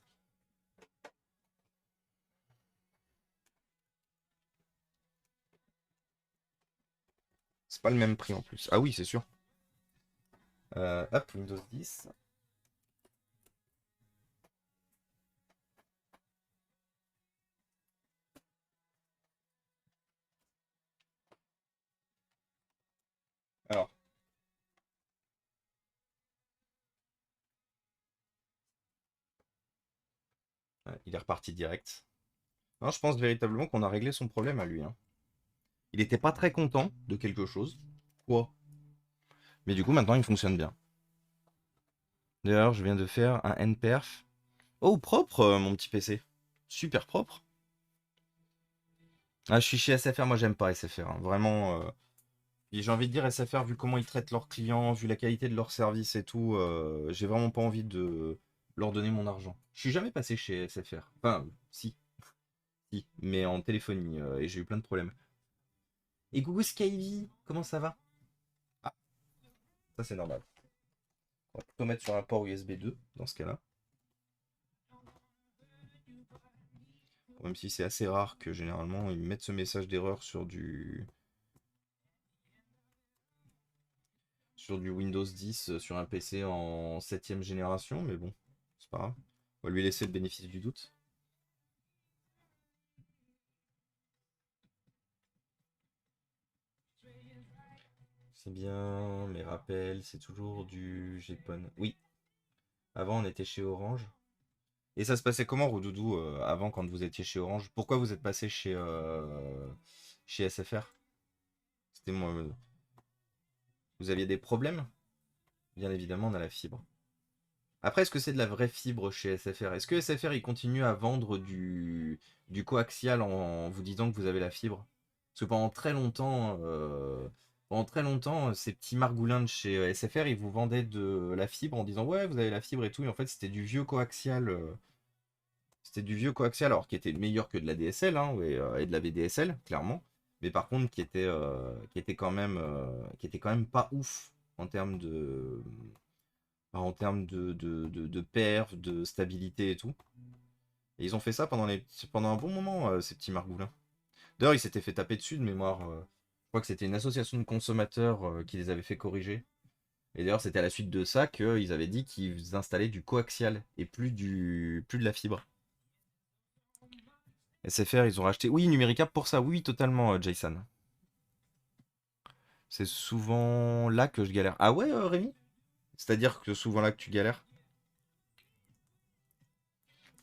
C'est pas le même prix en plus. Ah oui, c'est sûr. Hop, Windows 10. Ouais, il est reparti direct. Non, je pense véritablement qu'on a réglé son problème à lui, hein. Il était pas très content de quelque chose. Quoi? Mais du coup, maintenant, il fonctionne bien. D'ailleurs, je viens de faire un nperf. Oh, propre, mon petit PC. Super propre. Ah, je suis chez SFR, moi j'aime pas SFR, hein. Vraiment. Et j'ai envie de dire SFR, vu comment ils traitent leurs clients, vu la qualité de leur service et tout, j'ai vraiment pas envie de leur donner mon argent. Je suis jamais passé chez SFR. Enfin, si, si, mais en téléphonie, et j'ai eu plein de problèmes. Et coucou Skyvie, comment ça va? Ah, ça c'est normal. On va plutôt mettre sur un port USB 2 dans ce cas-là. Même si c'est assez rare que généralement ils mettent ce message d'erreur sur du Windows 10 sur un PC en 7ème génération, mais bon, c'est pas grave. On va lui laisser le bénéfice du doute. C'est bien, mes rappels, c'est toujours du GPON. Oui, avant on était chez Orange. Et ça se passait comment, Roudoudou, avant quand vous étiez chez Orange? Pourquoi vous êtes passé chez SFR? C'était moi. Vous aviez des problèmes? Bien évidemment, on a la fibre. Après, est-ce que c'est de la vraie fibre chez SFR? Est-ce que SFR il continue à vendre du coaxial en vous disant que vous avez la fibre? Parce que pendant très longtemps, ces petits margoulins de chez SFR, ils vous vendaient de la fibre en disant ouais, vous avez la fibre et tout. Et en fait, c'était du vieux coaxial. C'était du vieux coaxial, alors qui était meilleur que de la DSL, hein, et de la VDSL, clairement. Mais par contre, qui était quand même pas ouf en termes de perf, de stabilité et tout. Et ils ont fait ça pendant un bon moment, ces petits margoulins. D'ailleurs, ils s'étaient fait taper dessus de mémoire. Je crois que c'était une association de consommateurs qui les avait fait corriger. Et d'ailleurs, c'était à la suite de ça qu'ils avaient dit qu'ils installaient du coaxial et plus de la fibre. SFR, ils ont racheté. Oui, Numérica pour ça. Oui, totalement, Jason. C'est souvent là que je galère. Ah ouais, Rémi? C'est-à-dire que souvent là que tu galères?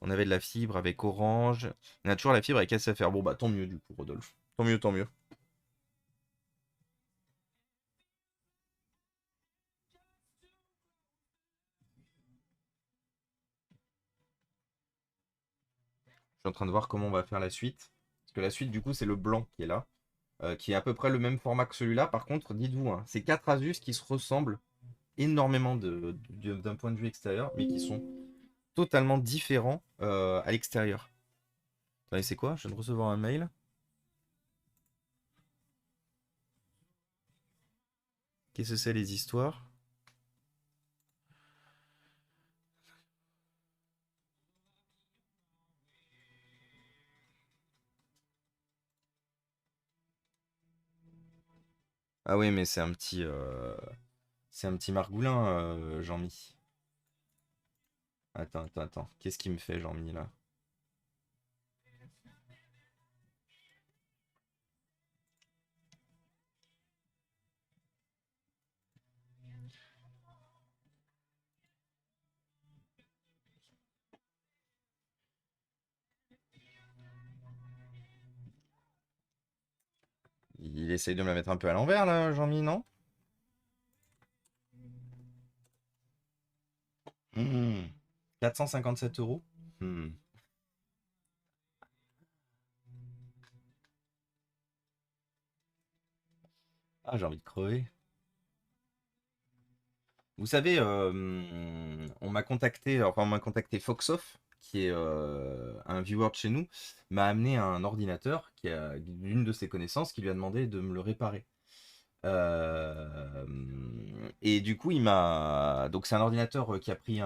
On avait de la fibre avec Orange. On a toujours la fibre avec SFR. Bon, bah tant mieux du coup, Rodolphe. Tant mieux, tant mieux. Je suis en train de voir comment on va faire la suite. Parce que la suite, du coup, c'est le blanc qui est là. Qui est à peu près le même format que celui-là. Par contre, dites-vous, hein, c'est 4 Asus qui se ressemblent énormément d'un point de vue extérieur, mais qui sont totalement différents à l'extérieur. Attendez, c'est quoi? Je viens de recevoir un mail. Qu'est-ce que c'est les histoires? Ah oui, mais c'est un petit margoulin, Jean-Mi. Attends, attends, attends. Qu'est-ce qu'il me fait, Jean-Mi, là? Il essaye de me la mettre un peu à l'envers, là, Jean-Mi, non? Hmm. 457 euros. Hmm. Ah, j'ai envie de crever. Vous savez, on m'a contacté Foxoff, qui est un viewer de chez nous, m'a amené un ordinateur qui a d'une de ses connaissances qui lui a demandé de me le réparer. Euh, et du coup, donc c'est un ordinateur qui a pris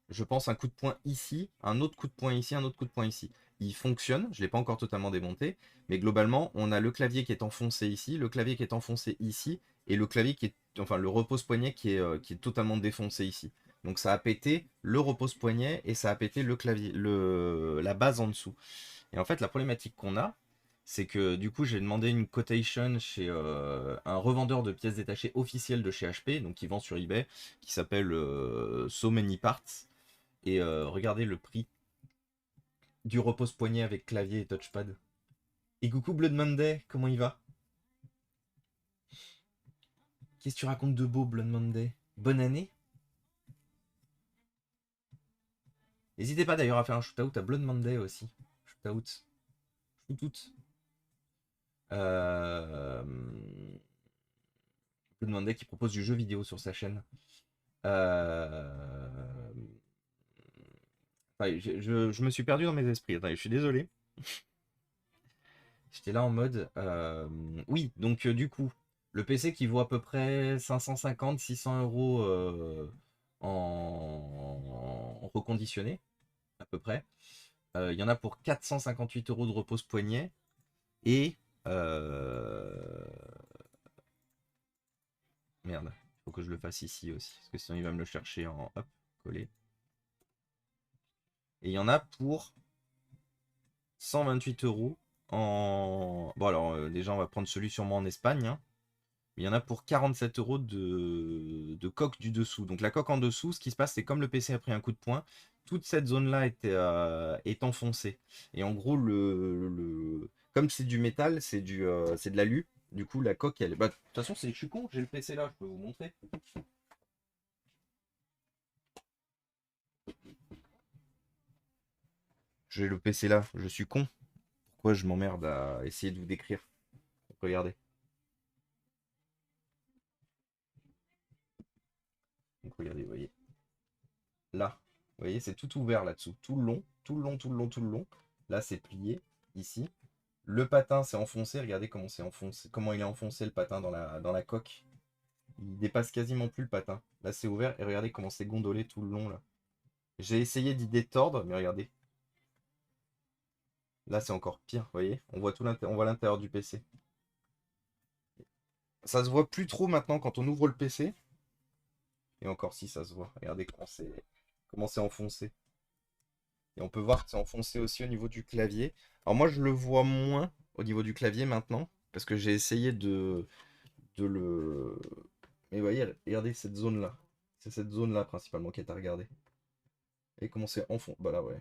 je pense, un coup de poing ici, un autre coup de poing ici, un autre coup de poing ici. Il fonctionne, je ne l'ai pas encore totalement démonté, mais globalement, on a le clavier qui est enfoncé ici, le clavier qui est enfoncé ici, et le clavier enfin le repose-poignet qui est totalement défoncé ici. Donc ça a pété le repose-poignet et ça a pété le clavier, la base en dessous. Et en fait, la problématique qu'on a, c'est que du coup, j'ai demandé une quotation chez un revendeur de pièces détachées officiel de chez HP, donc qui vend sur eBay, qui s'appelle So Many Parts. Et regardez le prix. du repose-poignet avec clavier et touchpad. Et coucou Blood Monday, comment il va? Qu'est-ce que tu racontes de beau, Blood Monday? Bonne année? N'hésitez pas d'ailleurs à faire un shootout à Blood Monday aussi. Shootout. Shootout. Euh... Blood Monday qui propose du jeu vidéo sur sa chaîne. Euh... Attendez, je me suis perdu dans mes esprits. Attendez, je suis désolé. J'étais là en mode. Oui, donc du coup, le PC qui vaut à peu près 550-600 euros en reconditionné, à peu près. Il y en a pour 458 euros de repose-poignet. Et. Merde, il faut que je le fasse ici aussi. Parce que sinon, il va me le chercher en. Hop, coller. Et il y en a pour 128 euros en. Bon, alors, déjà, on va prendre celui sûrement en Espagne. Hein. Il y en a pour 47 euros de coque du dessous. Donc, la coque en dessous, ce qui se passe, c'est comme le PC a pris un coup de poing, toute cette zone-là est enfoncée. Et en gros, comme c'est du métal, c'est de l'alu. Du coup, la coque, elle. Bah, de toute façon, je suis con, j'ai le PC là, je peux vous montrer. J'ai le PC là, je suis con. Pourquoi je m'emmerde à essayer de vous décrire? Regardez. Donc regardez, vous voyez. Là, vous voyez, c'est tout ouvert là-dessous. Tout le long, tout le long, tout le long, tout le long. Là, c'est plié, ici. Le patin s'est enfoncé. Regardez comment c'est enfoncé, comment il est enfoncé le patin dans la coque. Il dépasse quasiment plus le patin. Là, c'est ouvert et regardez comment c'est gondolé tout le long là. J'ai essayé d'y détordre, mais regardez. Là, c'est encore pire, vous voyez. On voit on voit l'intérieur du PC. Ça se voit plus trop maintenant quand on ouvre le PC. Et encore si ça se voit. Regardez comment c'est enfoncé. Et on peut voir que c'est enfoncé aussi au niveau du clavier. Alors moi je le vois moins au niveau du clavier maintenant. Parce que j'ai essayé de le. Mais vous voyez, regardez cette zone-là. C'est cette zone-là principalement qui est à regarder. Et comment c'est enfoncé. Bah là ouais.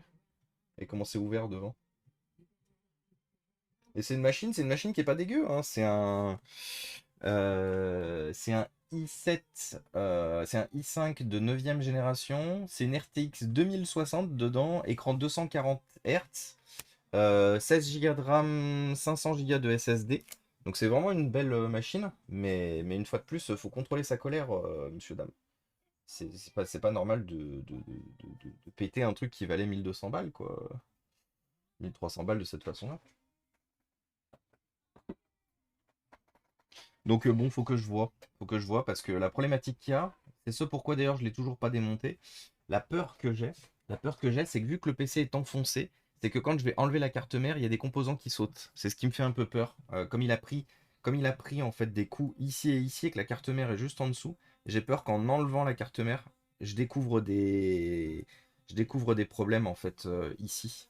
Et comment c'est ouvert devant. Et c'est une machine qui est pas dégueu. Hein. C'est un i7, c'est un i5 de 9ème génération. C'est une RTX 2060 dedans, écran 240 Hz, 16 Go de RAM, 500 Go de SSD. Donc c'est vraiment une belle machine, mais une fois de plus, faut contrôler sa colère, monsieur, dame. C'est pas normal de péter un truc qui valait 1200 balles, quoi. 1300 balles de cette façon-là. Donc bon, faut que je vois. Faut que je vois parce que la problématique qu'il y a, c'est ce pourquoi d'ailleurs je l'ai toujours pas démonté. La peur que j'ai, la peur que j'ai, c'est que vu que le PC est enfoncé, c'est que quand je vais enlever la carte mère, il y a des composants qui sautent. C'est ce qui me fait un peu peur. Comme il a pris en fait des coups ici et que la carte mère est juste en dessous, j'ai peur qu'en enlevant la carte mère, je découvre des problèmes en fait ici.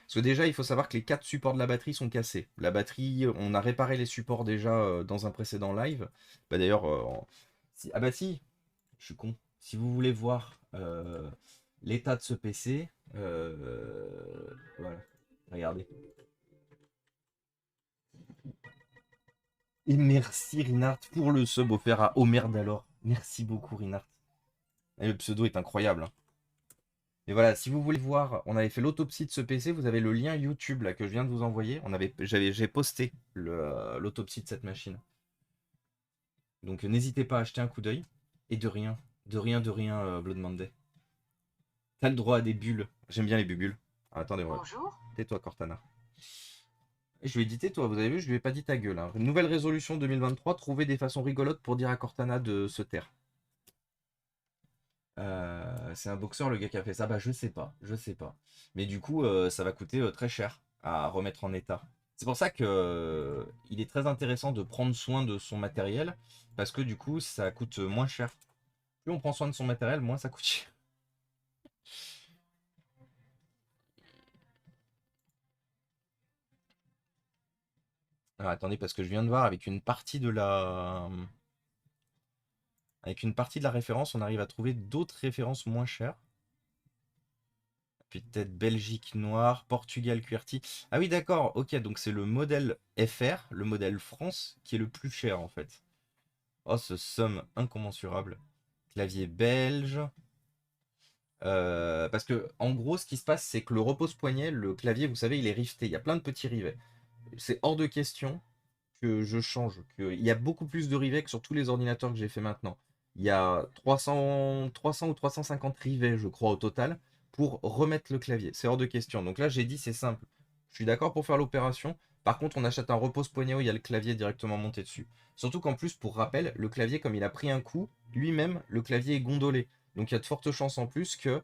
Parce que déjà, il faut savoir que les 4 supports de la batterie sont cassés. La batterie, on a réparé les supports déjà dans un précédent live. Bah d'ailleurs, ah bah si, je suis con. Si vous voulez voir l'état de ce PC, voilà, regardez. Et merci Rinart pour le sub offert à Omer Dalor. Merci beaucoup Rinart. Et le pseudo est incroyable. Hein. Et voilà, si vous voulez voir, on avait fait l'autopsie de ce PC, vous avez le lien YouTube là que je viens de vous envoyer. J'ai posté l'autopsie de cette machine. Donc n'hésitez pas à acheter un coup d'œil. Et de rien, Blood Monday. T'as le droit à des bulles. J'aime bien les bulles. Ah, attendez, bonjour. Tais-toi, Cortana. Et je lui ai dit tais-toi, vous avez vu, je lui ai pas dit ta gueule. Hein. Nouvelle résolution 2023, trouver des façons rigolotes pour dire à Cortana de se taire. C'est un boxeur le gars qui a fait ça. Bah je sais pas, je sais pas. Mais du coup, ça va coûter très cher à remettre en état. C'est pour ça que il est très intéressant de prendre soin de son matériel parce que du coup, ça coûte moins cher. Plus on prend soin de son matériel, moins ça coûte cher. Alors attendez, parce que je viens de voir avec une partie de la référence, on arrive à trouver d'autres références moins chères. Puis peut-être Belgique noir, Portugal QWERTY. Ah oui, d'accord, ok, donc c'est le modèle FR, le modèle France, qui est le plus cher en fait. Oh, ce somme incommensurable. Clavier belge. Parce que, en gros, ce qui se passe, c'est que le repose-poignet, le clavier, vous savez, il est rifté. Il y a plein de petits rivets. C'est hors de question que je change. Il y a beaucoup plus de rivets que sur tous les ordinateurs que j'ai fait maintenant. Il y a 300 ou 350 rivets, je crois, au total, pour remettre le clavier. C'est hors de question. Donc là, j'ai dit, c'est simple. Je suis d'accord pour faire l'opération. Par contre, on achète un repose-poignet où il y a le clavier directement monté dessus. Surtout qu'en plus, pour rappel, le clavier, comme il a pris un coup, lui-même, le clavier est gondolé. Donc il y a de fortes chances en plus que